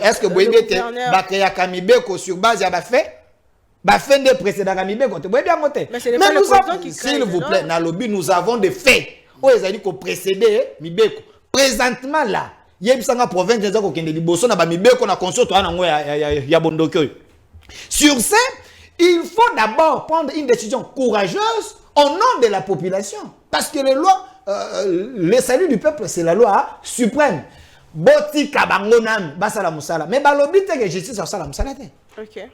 S2: est-ce que boyebete ba créa kamibeko sur base ya ba fait des précédents kamibeko te boyebi ngote.
S3: Mais nous avons
S2: s'il vous plaît na lobby nous avons des faits o ezali ko précéder mibeko présentement là yebisanga province nza ko kende liboso na ba mibeko na constitution to ana ngo ya bondoki. Sur ce, il faut d'abord prendre une décision courageuse au nom de la population. Parce que le salut du peuple, c'est la loi suprême. Boti kabangonan, basala musala. Mais balobi te que justice basala musala te.
S3: Ok.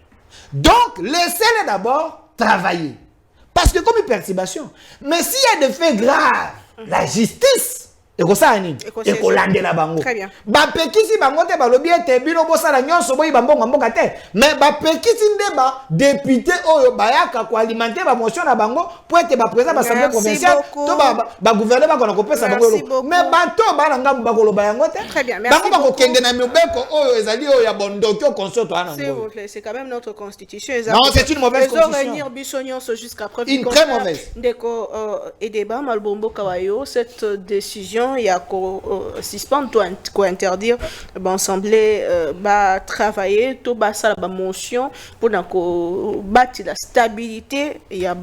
S2: Donc, laissez-les d'abord travailler. Parce que comme une perturbation. Mais s'il y a des faits graves, la justice, et la bango.
S3: Très bien.
S2: Bapekisi bangote balobi ete bino bosala nyonso boyi bambongo mboka te. Mais bapekisi ndeba député oyo bayaka ko alimenter ba motion na bango pour être ba président ba assemblée provinciale to ba gouvernement ko na kopesa bango. Mais bato bana ngambu bakolo bayangote.
S3: Très bien. Merci.
S2: Bango bako kende na mibeko oyo ezali oyo ya bondokyo consorto ana ngo.
S3: C'est quand même notre constitution.
S2: Non, c'est une mauvaise constitution.
S3: Jusqu'à preuve
S2: une très mauvaise.
S3: Ndeko et débat Malbombo Kawayo, cette décision il y a suspendre quoi interdire l'assemblée travailler tout bas ça la motion pour bâtir la stabilité il y a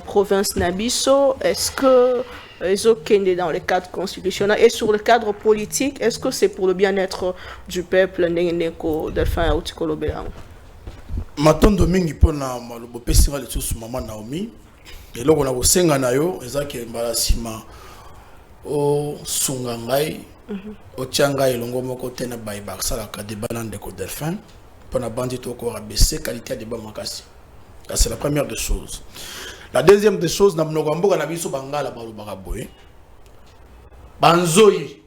S3: province Nabiso. Est-ce que ils ont dans le cadre constitutionnel et sur le cadre politique, est-ce que c'est pour le bien-être du peuple Ndeko Delphin ou Tikolo Belango?
S4: Matondo mingi pona malobo pesira le sous maman Naomi et là on a bosenga na yo ezaki embarasima o sungangai o tianga elongo moko tena bai baksala ka débat na Ndeko Delphin pona bandi to ko rabaisser qualité de débat makasi. C'est la première des choses. La deuxième des choses na mnogo mboka na biso bangala balobaka boye banzoyi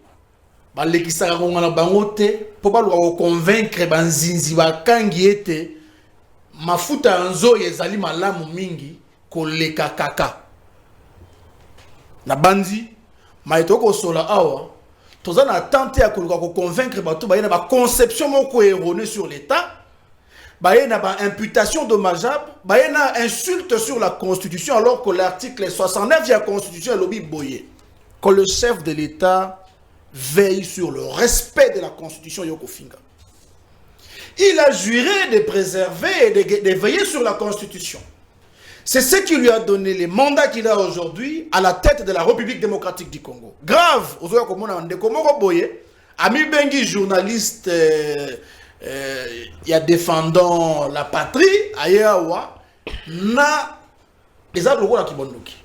S4: balekisaka konga na bango te po baluka ko convaincre banzinzi bakangi ete mafuta nzoyi ezali malamu mingi koleka kaka na bandi maitoko sola awa tozana tenter à convaincre bato ba na ba conception moko erronée sur l'état ba na ba imputation dommageable ba na insulte sur la constitution alors que l'article 69 de la constitution est lobby boyé que le chef de l'état veille sur le respect de la constitution yoko finga. Il a juré de préserver et de veiller sur la constitution. C'est ce qui lui a donné les mandats qu'il a aujourd'hui à la tête de la République démocratique du Congo. Grave, Ami Bengi, journaliste, défendant la patrie, Ayawa, na les autres qui bondoki.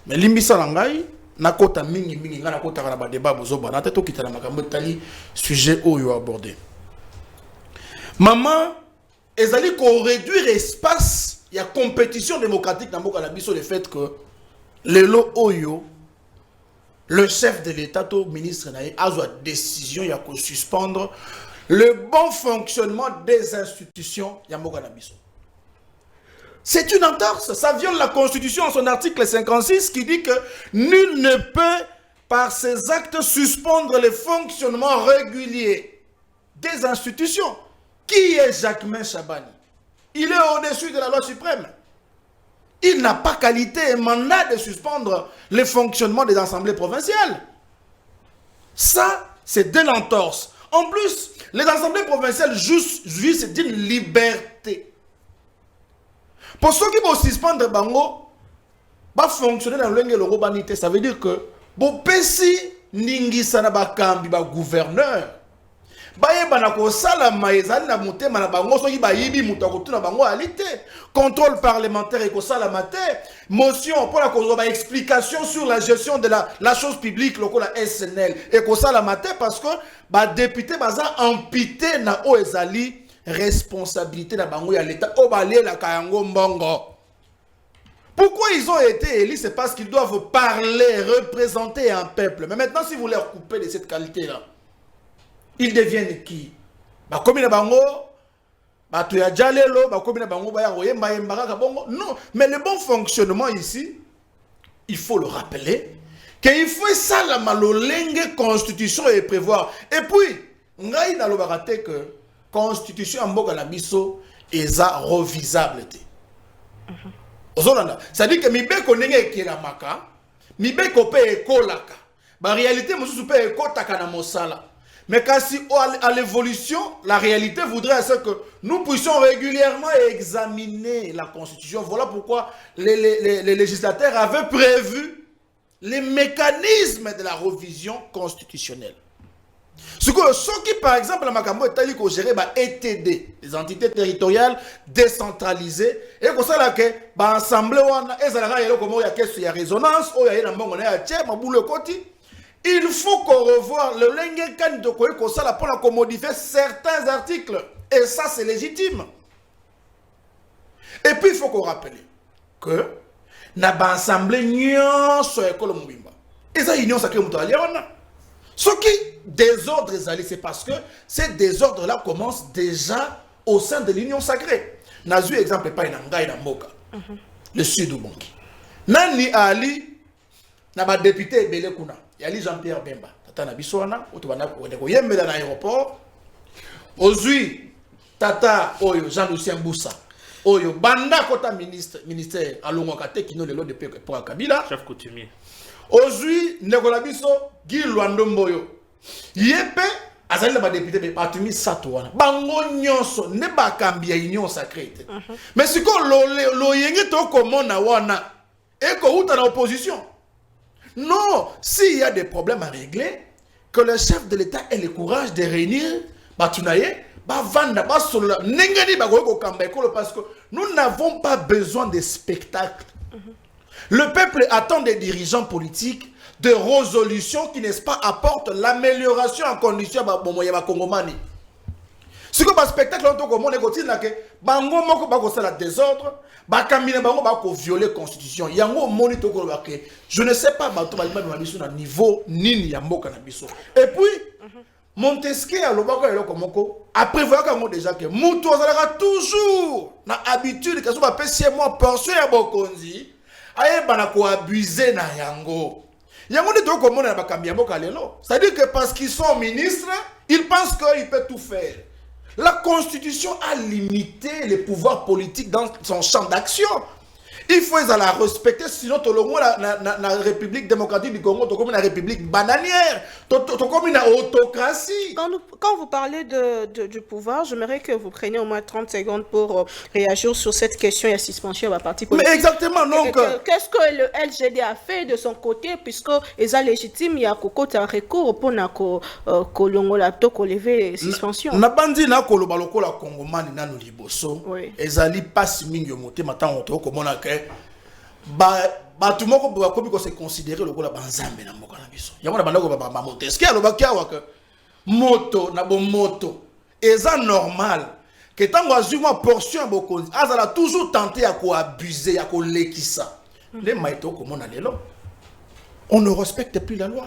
S4: Mais limbisa langai, na kota mingi na kota kana ba débat bozoba, na teto kitana makambo tali sujet oyo abordé. Maman ils allaient qu'on réduire l'espace, il y a compétition démocratique dans le fait que Lelo Oyo, le chef de l'État, le ministre, a une décision, il y a qu'on suspendre le bon fonctionnement des institutions. C'est une entorse, ça viole la Constitution en son article 56 qui dit que nul ne peut par ses actes suspendre le fonctionnement régulier des institutions. Qui est Jacquemain Chabani? Il est au-dessus de la loi suprême. Il n'a pas qualité et mandat de suspendre le fonctionnement des assemblées provinciales. Ça, c'est de l'entorse. En plus, les assemblées provinciales jouissent d'une liberté. Pour ceux qui vont suspendre Bango, va fonctionner dans le l'Eurobanité. Ça veut dire que Bopesi Ningisa Nabakambi, gouverneur, contrôle parlementaire et motion pour la explication sur la gestion de la chose publique, la SNL et parce que les députés ont amputé na oezali responsabilité na bango ya l'état obalé la kayango mbongo. Pourquoi ils ont été élus? C'est parce qu'ils doivent parler, représenter un peuple. Mais maintenant, si vous leur coupez de cette qualité-là, ils deviennent qui? Non, mais le bon fonctionnement ici, il faut le rappeler, qu'il faut ça la malolenge constitution et prévoir. Et puis, on a dit que la constitution en Mboka na biso est revisable. C'est-à-dire que Mibeko nenge qui est la maka, Mibeko pe ekolaka. La réalité, je peux ekotaka na mosala. Mais quand si à l'évolution, la réalité voudrait que nous puissions régulièrement examiner la Constitution. Voilà pourquoi les législateurs avaient prévu les mécanismes de la révision constitutionnelle. Ce qui, par exemple, la Makambo est allé gérer ETD, les entités territoriales décentralisées, et comme ça, là, que l'Assemblée, il y a résonance, il faut qu'on revoie le lengue de Koyekosala pour modifier certains articles. Et ça, c'est légitime. Et puis, il faut qu'on rappelle que l'Assemblée n'y sur l'école Mouimba. Et ça, l'Union sacrée Moutaliana. Ce qui désordre, c'est parce que ces désordres-là commencent déjà au sein de l'Union sacrée. Nazu exemple pas Nangai na Moka. Le sud Bangi. Nani Ali, na député Bele Kuna. Yali Jean-Pierre Bemba. Tata na biswana, otubana ko yembela na aéroport. Ozui tata oyo Jean-Lucien Boussa. Oyo banda kota ministère alongo kate kino lelo de pour Kabila.
S5: Chef coutumier.
S4: Ozui nekola biso Guy Lwando Mboyo. Yepe azali na député be Patumi Satouana. Bango nyonso ne bakambia union sacrée. Mais siko lo yenge to komona wana eko uta na opposition. Non, s'il y a des problèmes à régler, que le chef de l'État ait le courage de réunir Batunaye, Bavanda, Basola, Nengani Bagogo Kambekolo, parce que nous n'avons pas besoin de spectacles. Le peuple attend des dirigeants politiques de résolutions qui, n'est-ce pas, apportent l'amélioration en condition de Kongomani. Ce que le spectacle, on a dit que Bango Moko Bago la désordre, Bakamine Bango Bako violer la Constitution. Yango monito Kolobake. Je ne sais pas, Bato Balima Nabiso na niveau Nini Yamboka Nabiso. Et puis, Montesquieu a l'obako et l'okomoko a prévu déjà que Moutou aura toujours na habitude que ce soit payé moi portion ya Bokonzi. Aye banako abuser na Yango. Yango ne doit comment na Bakambi Yamboka lelo. C'est-à-dire que parce qu'ils sont ministres, ils pensent qu'ils peuvent tout faire. La Constitution a limité les pouvoirs politiques dans son champ d'action. Il faut la respecter, sinon tu as la République démocratique du Congo, tu as la République bananière, tu as une autocratie.
S3: Quand vous parlez du pouvoir, j'aimerais que vous preniez au moins 30 secondes pour réagir sur cette question et la suspension de la partie politique.
S4: Mais exactement, donc...
S3: Qu'est-ce que le LGD a fait de son côté, puisque ils ont légitime, il y a un recours pour lever suspension.
S4: Na bandi na kolobalo la Congomani na no liboso. Ezali pas mingi moté matin on to komona ke ba tout moko ba komi ko se considérer lokola banzambe na mboka na biso. Yamona bandako ba Montesquieu aloba kiawa ke moto na bo moto eza normal que tant que moi portion bokonzi azala toujours tenté à abuser à lekisa les maïto comme on a l'élo on ne respecte plus la loi.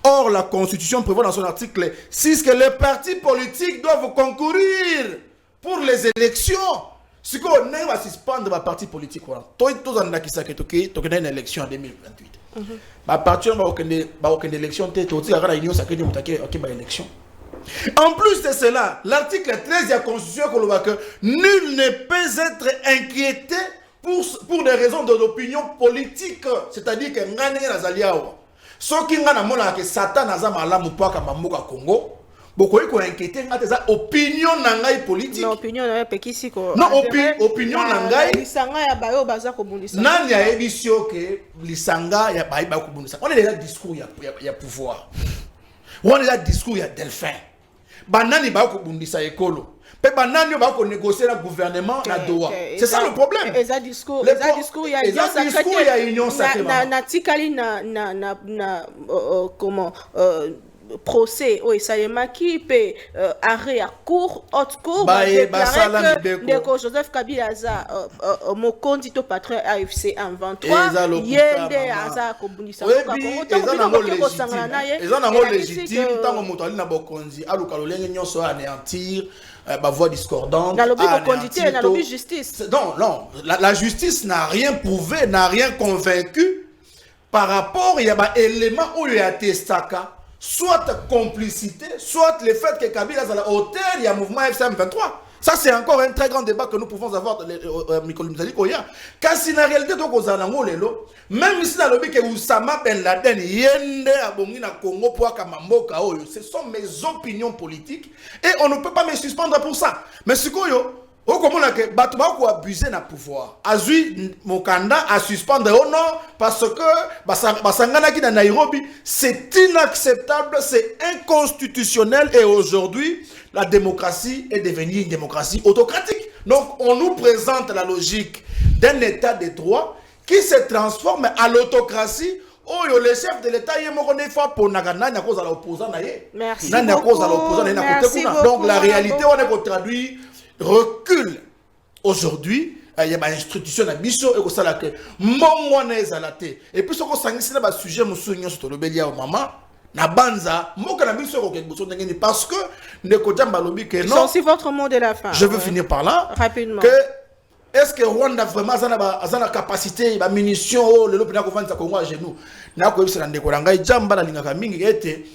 S4: Or la constitution prévoit dans son article 6 que les partis politiques doivent concourir pour les élections. Si on va suspendre ma parti politique, toi tous en qui s'est toqué, tu une élection en 2028. À partir de l'élection, tu as la réunion sacrée de élection. En plus de cela, l'article 13 de la Constitution que nul ne peut être inquiété pour des raisons d'opinion politique. C'est-à-dire que Ngane Nazaliao, ce qui est que Satan n'a pas la moupoaka mamoka Congo, beaucoup ko inquiété ngata opinion nangai politique.
S3: Non, opinion nangai pekisi ko.
S4: Non, opinion nangai.
S3: Lisanga ya bayo baza ko bundisa.
S4: Nani ya ebisio ke lisanga ya bayi ba ko bundisa. On est déjà discours ya pouvoir. On est déjà discours ya Delphin. Banani ba ko bundisa ekolo. Pe banani ba ko négocier le gouvernement na Doha. C'est ça le problème.
S3: Eza discours ya
S4: union sacrée.
S3: Na tikali na comment procès au Isaïmaki peut arrêt à court haute cour déclarer que Joseph Kabila a mokondi to patron AFC en 23 yende aza ko bunisa ko sangana naye
S4: ezana légitime tant moto ali na bokonzi aluka lolenge nyonso anéantir ba voix discordante
S3: na lobi bokondité na lobi justice.
S4: Non, la justice n'a rien prouvé, n'a rien convaincu par rapport il y a ba élément où il y a testaka soit complicité, soit le fait que Kabila est à la hauteur, il y a un mouvement FCM 23. Ça, c'est encore un très grand débat que nous pouvons avoir, Mikolo Mzali Koya. Car si la réalité, donc, même si dans le but que Oussama Ben Laden, Yende, Abongi, na Congo, Pouakamamboka, ce sont mes opinions politiques et on ne peut pas me suspendre pour ça. Mais ce que comment on a que Batouba ko abuser na pouvoir. Azui Mokanda à suspendre au non parce que basangana qui dans Nairobi, c'est inacceptable, c'est inconstitutionnel et aujourd'hui la démocratie est devenue une démocratie autocratique. Donc on nous présente la logique d'un état de droit qui se transforme à l'autocratie. Oh, le chef de l'État est mort une fois pour Nagana, à cause de l'opposant.
S3: Merci
S4: beaucoup. Donc la réalité, on est traduit recule. Aujourd'hui, il y a une institution à Bisso et ça la que mon ezalate. Et puis ce qu'on s'engage là bas sujet musunyo sur le bélia au maman na banza mo kana Bisso ko quelque chose parce que ne ko jamba lobi que non.
S3: C'est votre mot de la fin.
S4: Je veux finir par là.
S3: Rapidement.
S4: Que est-ce que Rwanda vraiment a capacité ba munitions le lopina ko vendre Congo à genoux. Na ko bisa ndeko ngai jamba na lingaka mingi ete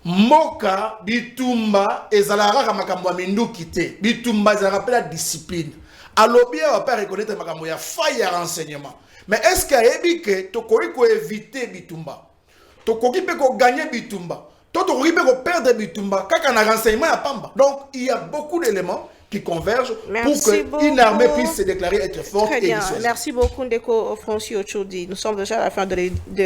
S4: Moka bitumba ezalara makambo minduki te bitumba ezala rappelle la discipline alobi va pas reconnaître makambo ya faille ya renseignement mais est-ce qu'il ebi que tokoki ko éviter bitumba tokoki pe ko gagner bitumba tokoki pe ko perdre bitumba kaka na renseignement ya pamba. Donc il y a beaucoup d'éléments qui convergent pour qu'une armée puisse se déclarer être forte et dissuasive.
S3: Merci beaucoup Ndeko Francis Ochoudi. Nous sommes déjà à la fin de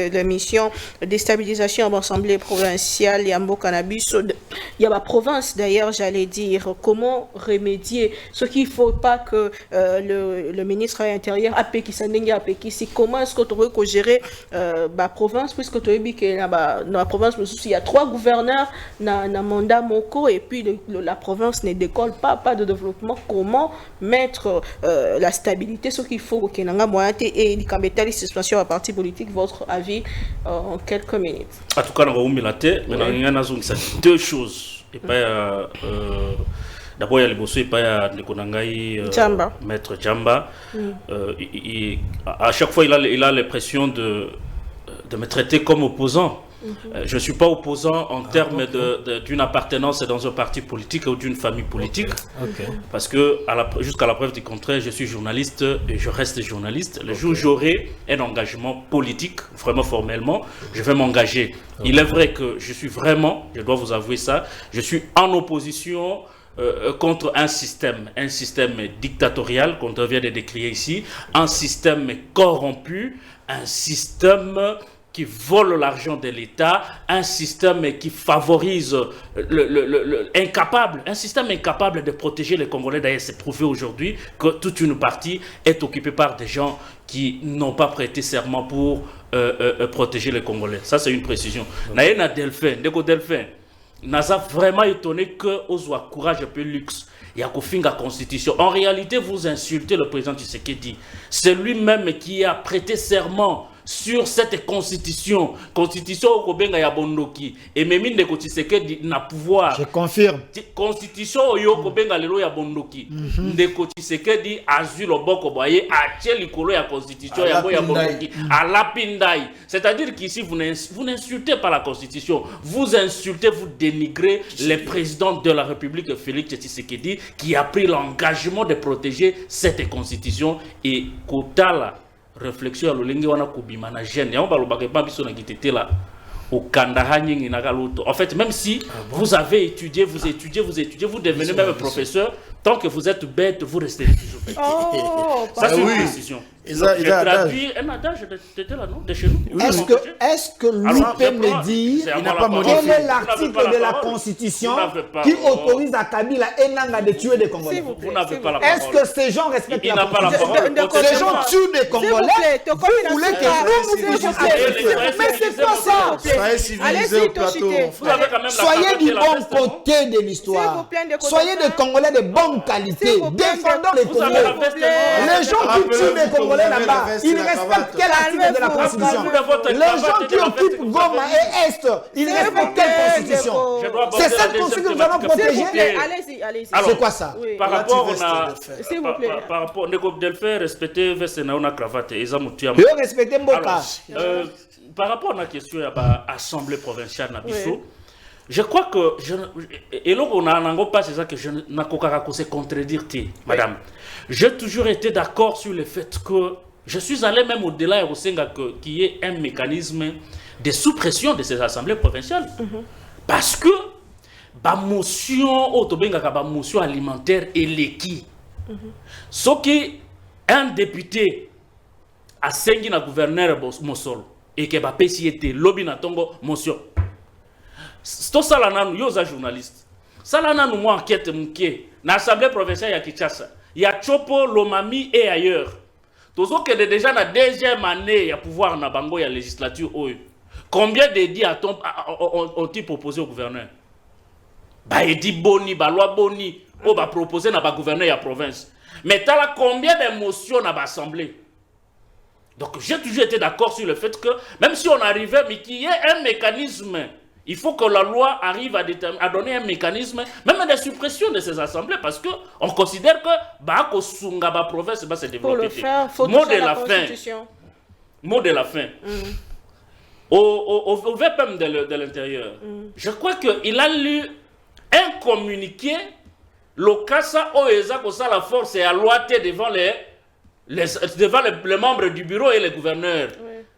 S3: l'émission déstabilisation en assemblée provinciale Yambo Cannabis. Il y a la province d'ailleurs, j'allais dire, comment remédier ce qu'il ne faut pas que le ministre de l'Intérieur comment est-ce que tu peux gérer la province puisque tu as dit que dans la province il y a 3 gouverneurs dans le mandat Moko et puis la province ne décolle pas de développement. Comment mettre la stabilité, ce qu'il faut que Nanga Moyate et Nikambetali suspension à parti politique, votre avis en quelques minutes.
S5: En tout cas, on va deux choses. Et pas d'abord il y a le bossé pas de Konangai maître Djamba. À chaque fois il a l'impression de me traiter comme opposant. Je ne suis pas opposant en termes d'une appartenance dans un parti politique ou d'une famille politique. Parce que jusqu'à la preuve du contraire, je suis journaliste et je reste journaliste. Le jour où j'aurai un engagement politique, vraiment formellement, je vais m'engager. Il est vrai que je suis vraiment, je dois vous avouer ça, je suis en opposition contre un système dictatorial qu'on vient de décrire ici, un système corrompu, un système qui vole l'argent de l'État, un système qui favorise un système incapable de protéger les Congolais. D'ailleurs, c'est prouvé aujourd'hui que toute une partie est occupée par des gens qui n'ont pas prêté serment pour protéger les Congolais. Ça, c'est une précision. Naïna Delphin, Naza vraiment étonné que Ozwa courage un peu luxe. Il y a Kofinga constitution. En réalité, vous insultez le président Tshisekedi. C'est lui-même qui a prêté serment sur cette constitution. Constitution au Kobenga ya Bondoki. Et même de Tshisekedi n'a pouvoir.
S2: Je confirme.
S5: Constitution au Kobenga lelo ya Bondoki. De Tshisekedi azu le boko boye a tché likolo ya constitution ya Bondoki à lapindai. C'est-à-dire qu'ici vous n'insultez pas la constitution. Vous insultez, vous dénigrez le président de la République Félix Tshisekedi qui a pris l'engagement de protéger cette constitution et Kotala réflexion à l'olingi wana kubima na jeune ya mbalo bakeba biso na kitete la au Kandahani ni nagaluto. En fait, même si vous avez étudié, vous devenez même professeur, tant que vous êtes bête, vous restez toujours bête.
S3: Oh,
S5: ça c'est une décision. J'ai traduit un adage de là, non, de chez nous.
S2: Est-ce que lui peut me dire quel est l'article de la Constitution qui autorise à Kabila Enanga de tuer des Congolais?
S5: Vous n'avez pas la parole.
S2: Est-ce que ces gens respectent la Constitution?
S5: Ces
S2: gens tuent des Congolais. Vous voulez que nous mais c'est pas ça.
S4: Soyez au plateau.
S2: Soyez du bon côté de l'histoire. Soyez des Congolais de bonne qualité. Défendons les Congolais. Les gens qui tuent des Congolais là-bas, ils respectent quel article de la Constitution? Les gens qui occupent Goma et Est, ils respectent quelle Constitution? C'est cette Constitution que nous allons protéger.
S3: Allez-y.
S2: C'est quoi ça?
S5: Par rapport à...
S3: S'il vous plaît.
S5: Par rapport à Delphin, respecter Vessenaona Cravate et Zamoutia.
S2: Respectez Mboka.
S5: Par rapport à la question de l'Assemblée provinciale Nabiso, je crois que et là on a pas c'est ça que je n'ai qu'à se contredire, madame. J'ai toujours été d'accord sur le fait que je suis allé même au-delà au Senga qu'il y ait un mécanisme de sous-pression de ces assemblées provinciales. Parce que la motion alimentaire est l'équipe. Ce qui un député a sengi na gouverneur Mosolo et que ba PCT lobby na tongo motion. Sto sala nanu yo za journaliste. Sala nanu mo enquête mke na assemblée provinciale ya Kinshasa. Ya Chopo, Lomami et ailleurs. Tozo que déjà na deuxième année ya pouvoir na bango ya législature oyo. Combien de dits ont-ils proposé au gouverneur? Bah il dit boni, ba loi boni, o ba proposer na ba gouverneur ya province. Mais t'as là combien d'émotions na ba assemblée? Donc j'ai toujours été d'accord sur le fait que même si on arrivait, mais qu'il y ait un mécanisme, il faut que la loi arrive à donner un mécanisme, même de suppression de ces assemblées, parce que on considère que Bako Sunga ba province va se développer.
S3: Pour le faire, faut
S5: mot
S3: toucher
S5: de
S3: la
S5: la
S3: Constitution.
S5: Mot de la fin. Au VPM de l'intérieur, je crois qu'il a lu un communiqué, le Kassa Oeza Kosa la force et à loiter devant les membres du bureau et les gouverneurs.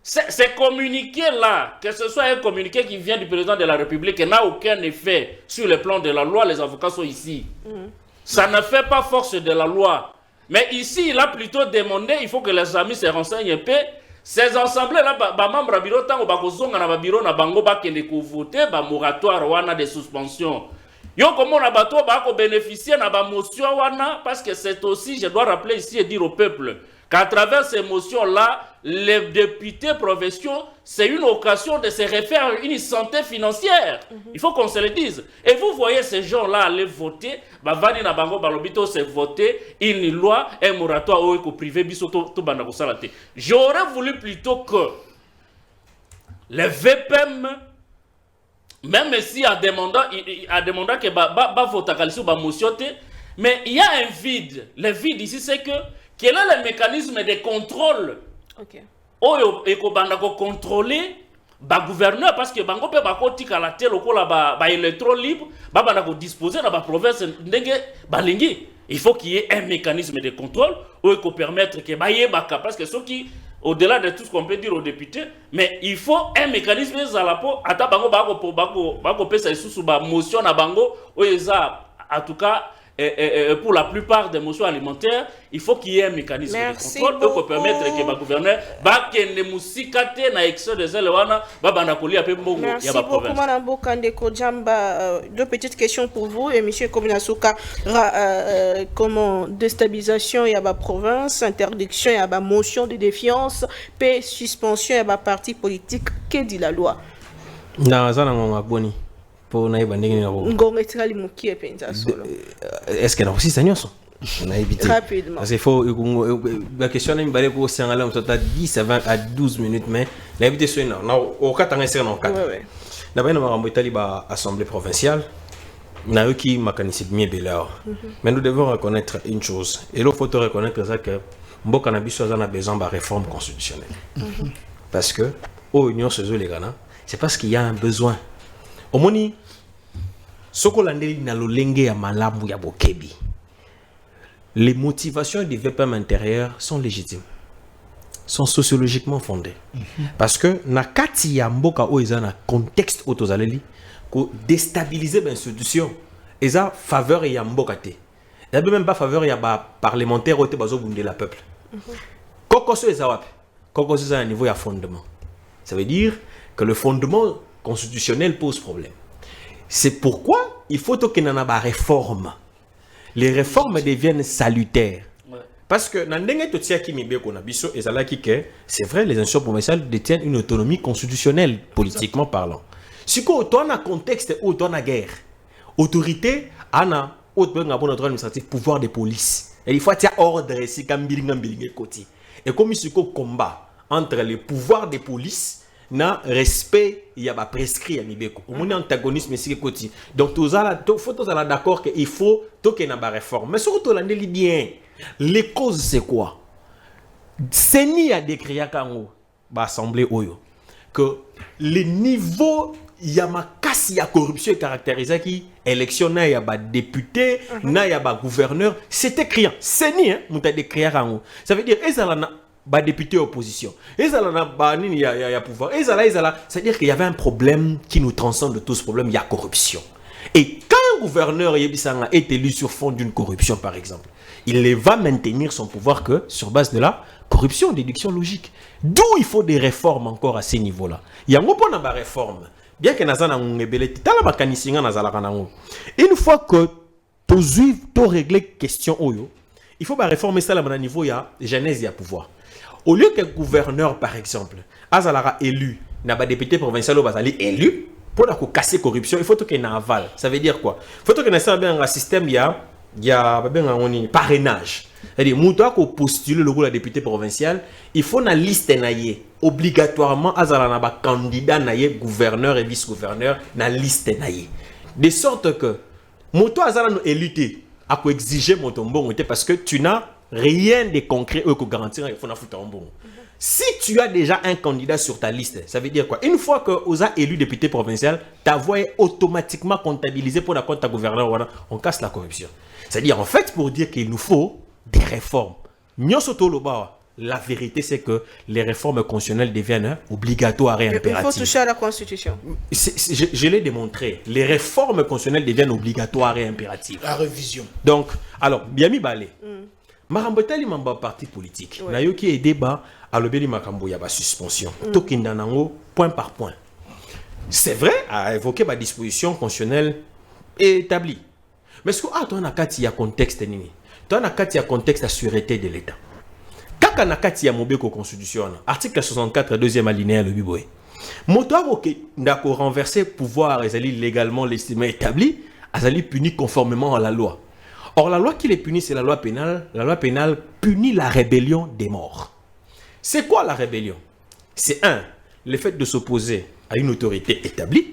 S5: Ces communiqués-là, que ce soit un communiqué qui vient du président de la République, n'a aucun effet sur le plan de la loi, les avocats sont ici. Ça ne fait pas force de la loi. Mais ici, il a plutôt demandé, il faut que les amis se renseignent un peu. Ces assemblées-là, les membres du bureau, tant que bureau na bango ba kende ko voter ba moratoire wana de suspension. Yo comment na bato ba ko bénéficier na ba motion wana parce que c'est aussi, je dois rappeler ici et dire au peuple qu'à travers ces motions-là, les députés provinciaux, c'est une occasion de se refaire une santé financière. Il faut qu'on se le dise. Et vous voyez ces gens-là aller voter, Bavani na bango balobito se voter une loi, un moratoire au privé biso to banda ko salate. J'aurais voulu plutôt que les VPM, même si a demandé que ba voter kalisu ba motion, mais il y a un vide. Le vide ici c'est que quel est le mécanisme de contrôle? Oyo ekobanda ko contrôler ba gouverneur parce que bango pe ba ko tika la telo ko la ba électron libre ba banda ko disposer na ba province ndenge balingi. Il faut qu'il y ait un mécanisme de contrôle ou ko permettre que ba yebaka parce que ceux qui au-delà de tout ce qu'on peut dire aux députés, mais il faut un mécanisme à la peau ata bango ba ko pesa isusu ba motion na bango o eza en tout cas pour la plupart des motions alimentaires, il faut qu'il y ait un mécanisme de contrôle pour permettre que le gouverneur ne musikate na excès de zèle wana ba banda koli ape mbongo ya ba province.
S3: Merci beaucoup Madame Bokandeko Djamba. Deux petites questions pour vous et monsieur Kominasuka. Comment déstabilisation ya ba province, interdiction ya ba motion de défiance, paix, suspension ya ba parti politique, que dit la loi?
S1: Na zana ngaboni. pour naïba ndenge na bo
S3: ngonga etikali mokie penza solo
S1: est-ce que na aussi ça nyonso on a évité
S3: rapidement
S1: parce qu'il faut la question n'est pas pour s'engager on à 10 à 20 à 12 minutes mais la évité c'est non au cas tanga c'est non cas d'abord on va Italie ba assemblée provinciale na eux qui mécanisme bien beleur mais nous devons reconnaître une chose et il faut reconnaître ça que mboka na biso a besoin de réforme constitutionnelle parce que au union ces les Ghana c'est parce qu'il y a un besoin au moni sokolandeli na lolenge ya malamu ya bokebi. Les motivations du VPM intérieur sont légitimes, sont sociologiquement fondées. Parce que na kati ya mboka o eza na contexte autozaleli ko déstabiliser l'institution eza faveur ya mboka te. Il y a même pas faveur ya ba parlementaire o te bazo bunde la peuple. Kokoso eza wapi? Kokoso eza à niveau ya fondement. Ça veut dire que le fondement constitutionnel pose problème. C'est pourquoi il faut que na ba réforme. Les réformes deviennent salutaires. Parce que c'est vrai, les institutions provinciales détiennent une autonomie constitutionnelle, politiquement parlant. Si tu as un contexte où tu as une guerre, autorité, un administratif, pouvoir de police. Et il faut qu'il y ait ordre ici, et comme il y a un combat entre les pouvoirs de police, na respect il y a prescrit à Mibeko on est antagonisme ici côté donc tout ça faut tous aller d'accord que il faut tout qu'il y ait une réforme mais surtout l'année bien les causes c'est quoi Seni a décrit à Kango assemblée oyo que le niveau il y a ma casse il y a corruption caractérisée qui élection na y a ba député na y a ba gouverneur c'était criant Seni hein muta décrit à Kango ça veut dire ezala ba député opposition et ça là ba nini ya pouvoir et ça là c'est-à-dire qu'il y avait un problème qui nous transcende de tout ce problème, il y a corruption. Et quand un gouverneur Yebisanga est élu sur fond d'une corruption par exemple, il va maintenir son pouvoir que sur base de la corruption, déduction logique. D'où il faut des réformes encore à ces niveaux-là. Il y a un peu de réforme. Bien que nazana ngebele tala bakanisinga nazala kanango. Une fois que tu régler question oyo, il faut réformer ça à niveau ya genèse ya pouvoir. Au lieu que gouverneur, par exemple, Azalara élu, n'a pas député provincial ou basali élu, pour casser corruption, il faut qu'il y ait un aval. Ça veut dire quoi? Il faut qu'il y ait un système, il y a un parrainage. C'est-à-dire, si on postule le rôle de député provincial, il faut une liste obligatoirement Azalara un candidat gouverneur et vice-gouverneur dans la liste. De sorte que, moto Azalara élu, à quoi exiger mon tombon, parce que tu n'as rien de concret que garantir il faut na foutre en bon. Si tu as déjà un candidat sur ta liste, ça veut dire quoi? Une fois que vous avez élu député provincial, ta voix est automatiquement comptabilisée pour la compte ta gouverneur, on casse la corruption. C'est-à-dire en fait pour dire qu'il nous faut des réformes. La vérité c'est que les réformes constitutionnelles deviennent obligatoires et impératives.
S3: Il faut toucher à la constitution.
S1: Je l'ai démontré. Les réformes constitutionnelles deviennent obligatoires et impératives.
S4: La révision.
S1: Donc, alors, Biami Balé. Marambotali mamba parti politique. Na yo qui est débat à l'obéli makambo ya ba suspension. Tokinda nango point par point. C'est vrai à évoquer ma disposition constitutionnelle établie. Mais ce que toi na kati ya contexte nini? Toi na kati ya contexte à sûreté de l'État. Kaka na kati ya mobeko constitution. Article 64 deuxième alinéa le biboé. Moto OK ndako renverser pouvoir ezali légalement l'estimé établi, azali puni conformément à la loi. Or, la loi qui les punit, c'est la loi pénale. La loi pénale punit la rébellion des morts. C'est quoi la rébellion? C'est 1, le fait de s'opposer à une autorité établie.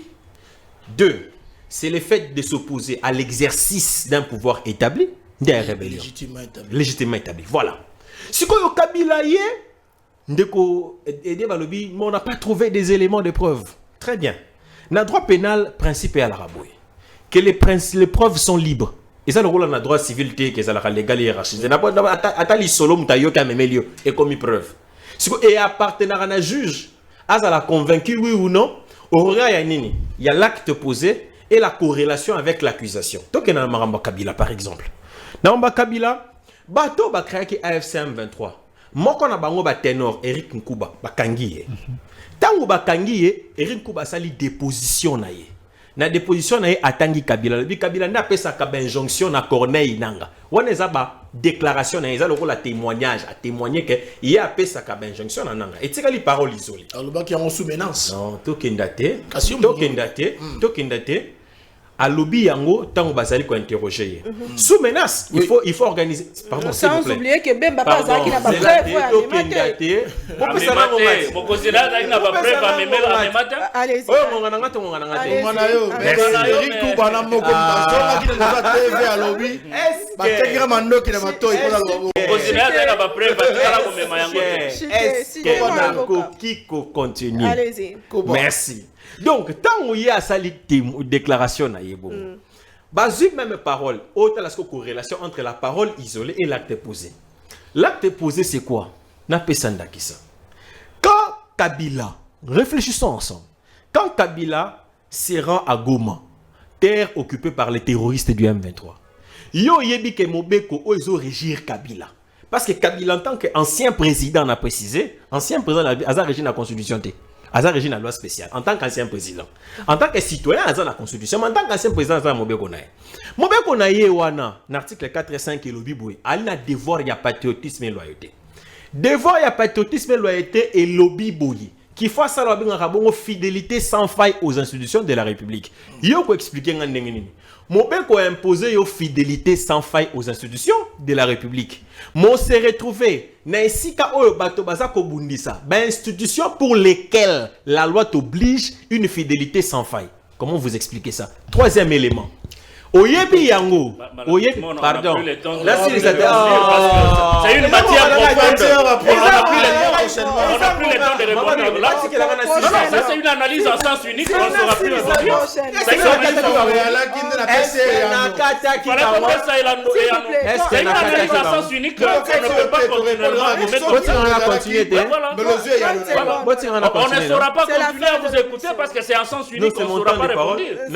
S1: 2, c'est le fait de s'opposer à l'exercice d'un pouvoir établi. Des rébellions. Légitimement établi. Voilà. Si on Kabila on n'a pas trouvé des éléments de preuve. Très bien. Dans le droit pénal, principe est à l'araboué. Que les preuves sont libres. Et ça, le rôle de droit civil, que ça la légal hiérarchisé. Atali solo mutayo ka memelio et comme preuve. Et à partenaire à un juge, Aza l'a convaincu oui ou non, il y a l'acte posé et la corrélation avec l'accusation. Donc il y a Maramba Kabila par exemple. Maramba Kabila, bato ba créé qui AFC M23. Moko na bango ba ténor Eric Nkuba ba kangiye. Tango ba kangiye Eric Nkuba sali déposition na ye. Na déposition na atangi Kabila le Kabila n'a pas sa injonction na Corneille nanga oneza ba déclaration na ezalo la témoignage à témoigner que il a pas sa injonction na nanga et tika li parole isolée
S4: alors ba qui en sous menace
S1: non to kendate à lobby yango tango bazali ko interroger sous menace il faut organiser pardon s'il vous
S3: sans
S1: plaît
S3: oublier que Bemba Paza qui n'a pas preuve allez
S1: merci. Donc, tant qu'il y a cette déclaration, basique même parole, autant la corrélation entre la parole isolée et l'acte posé. L'acte posé, c'est quoi? Quand Kabila, réfléchissons ensemble, quand Kabila se rend à Goma, terre occupée par les terroristes du M23, yo yebi ke Mobeko ozo régir Kabila. Parce que Kabila, en tant qu'ancien président, on a précisé, ancien président, a régir la constitution. Aza régime la loi spéciale en tant qu'ancien président. En tant que citoyen, Aza la constitution, mais en tant qu'ancien président, Aza Mobeko Naye. Mobeko Naye wana, l'article 4 et 5 et le Biboué, il y a devoir, il y a patriotisme et loyauté. Devoir, il y a patriotisme et loyauté et lobby boyi. Qui faut ça, la fidélité sans faille aux institutions de la République. Il faut expliquer Mobeko a imposé une fidélité sans faille aux institutions de la République. Mon s'est retrouvé dans une institution pour lesquelles la loi t'oblige une fidélité sans faille. Comment vous expliquez ça? Troisième élément. Oyebi yango, oyebi, pardon. Là, c'est
S5: une matière profonde. On n'a plus le temps de répondre. Là, c'est une analyse en sens unique. On ne saura plus aujourd'hui. C'est une analyse en sens unique. On ne peut pas continuer. On ne saura pas continuer à vous écouter parce que c'est en sens unique. On ne saura pas répondre. On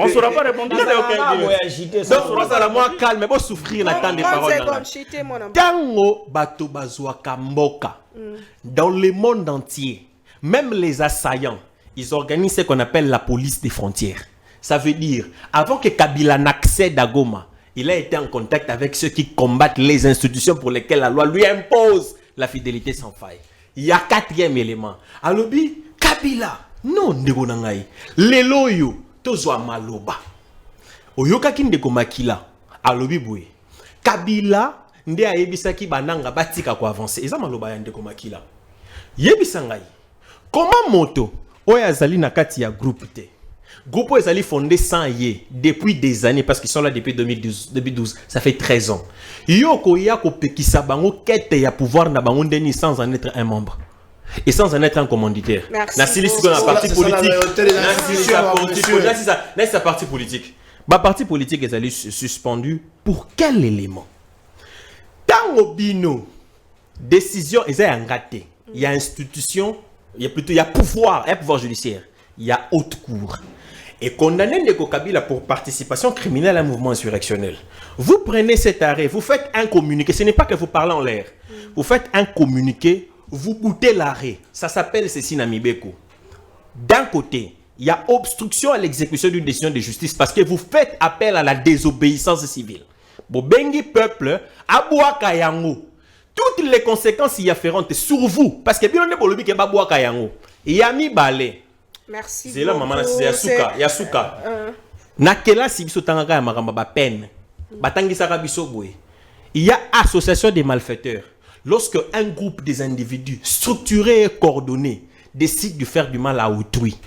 S5: ne saura pas répondre.
S1: Donc, vous allez moins calme, mais vous souffrir la temps des paroles. Tango bato bazwa kamboka. Dans le monde entier, même les assaillants, ils organisent ce qu'on appelle la police des frontières. Ça veut dire, avant que Kabila n'accède à Goma, il a été en contact avec ceux qui combattent les institutions pour lesquelles la loi lui impose la fidélité sans faille. Il y a quatrième élément. Alobi, Kabila, non, ndeko nangai. Lelo yo, tozwa maloba. Oyoka kindeko makila. Alobi boye. Kabila, nde ayebisaki bananga batika ko avancer. Eza maloba ya ndeko makila. Yebisa ngai. Comment moto oya azali na kati ya groupe te. Groupe ezali fondé sans yé depuis des années parce qu'ils sont là depuis 2012. Ça fait 13 ans. Yoko ya ko pekisa bango kete ya pouvoir na bango ndeni sans en être un membre. Et sans en être un commanditaire. Merci. La parti politique. Merci sa parti politique. Ma parti politique est allée suspendue pour quel élément? Tango bino décision est engagée. Il y a institution, il y a pouvoir judiciaire, il y a haute cour. Et condamner Ndeko Kabila pour participation criminelle à un mouvement insurrectionnel. Vous prenez cet arrêt, vous faites un communiqué, ce n'est pas que vous parlez en l'air. Vous faites un communiqué, vous boutez l'arrêt. Ça s'appelle ceci Namibeko. D'un côté, il y a obstruction à l'exécution d'une décision de justice parce que vous faites appel à la désobéissance civile. Bobengi peuple, Abouaka Yango. Toutes les conséquences y afférentes sur vous. Parce que bien on est bolobi ke Babouaka Yango. Yami Balé.
S3: Merci.
S1: C'est là maman c'est Yasuka. Nakela sibiso tangaka ya makamba ba peine. Batangisa biso boye. Il y a association des malfaiteurs. Lorsque un groupe des individus structurés et coordonnés décide de faire du mal à autrui,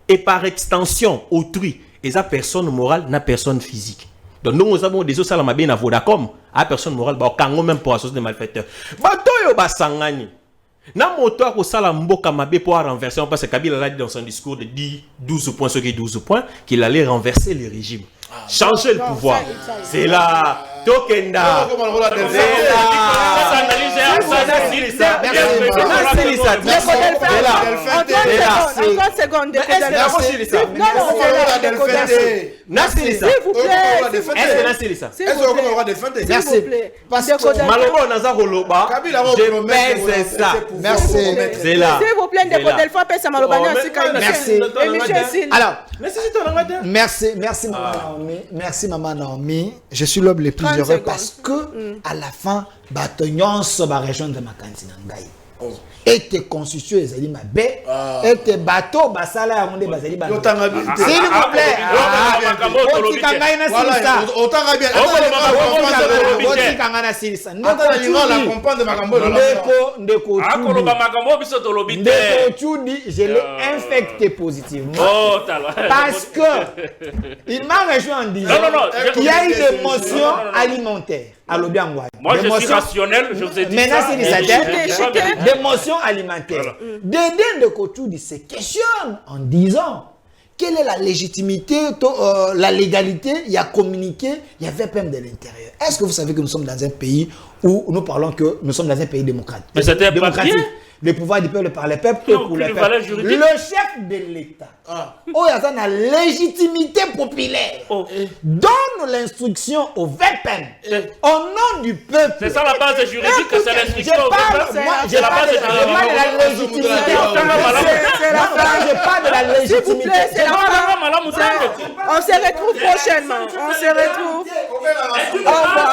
S1: et par extension, autrui, et ça personne morale, n'a personne physique. Donc nous avons des autres salama bien à Vodacom, à personne morale, bah au même pour associer des malfaiteurs. Batoyo basangani. Na moto ko sala mboka mabe pour renverser, parce que Kabila a dit dans son discours de 12 points, ce qui est 12 points, qu'il allait renverser le régime. Changer le pouvoir. C'est là. Tokenda.
S2: Merci maman Naomi. Je suis l'homme le plus heureux parce que à la fin, Batognon se va rejoindre ma cantine. ete constitution ezali mabe ete bato basala yango nde bazali ba s'il vous plaît otika ngai na silisa
S4: otanga bien
S2: otika ngai na silisa ndeko Tchoudi je l'ai infecté positivement parce que il m'a rejoint en disant qu'il y a une émotion alimentaire.
S5: Moi, je suis rationnel, je vous ai dit
S2: maintenant,
S5: ça.
S2: c'est d'émotion alimentaire. Dédé de Tchoudi se questionne en disant quelle est la légitimité, la légalité, il y a communiqué, il y avait peine de l'intérieur. Est-ce que vous savez que nous sommes dans un pays où nous parlons que nous sommes dans un pays démocratique?
S5: Mais c'était démocratique.
S2: Le pouvoir du peuple par les peuples et pour les peuples. Le chef de l'État, il y a une légitimité populaire, donne l'instruction au VPN au nom du peuple.
S5: C'est ça la base juridique, c'est l'instruction au VPN.
S2: Je parle de la légitimité. Je parle de la légitimité.
S3: On se retrouve prochainement. On se retrouve. Au revoir.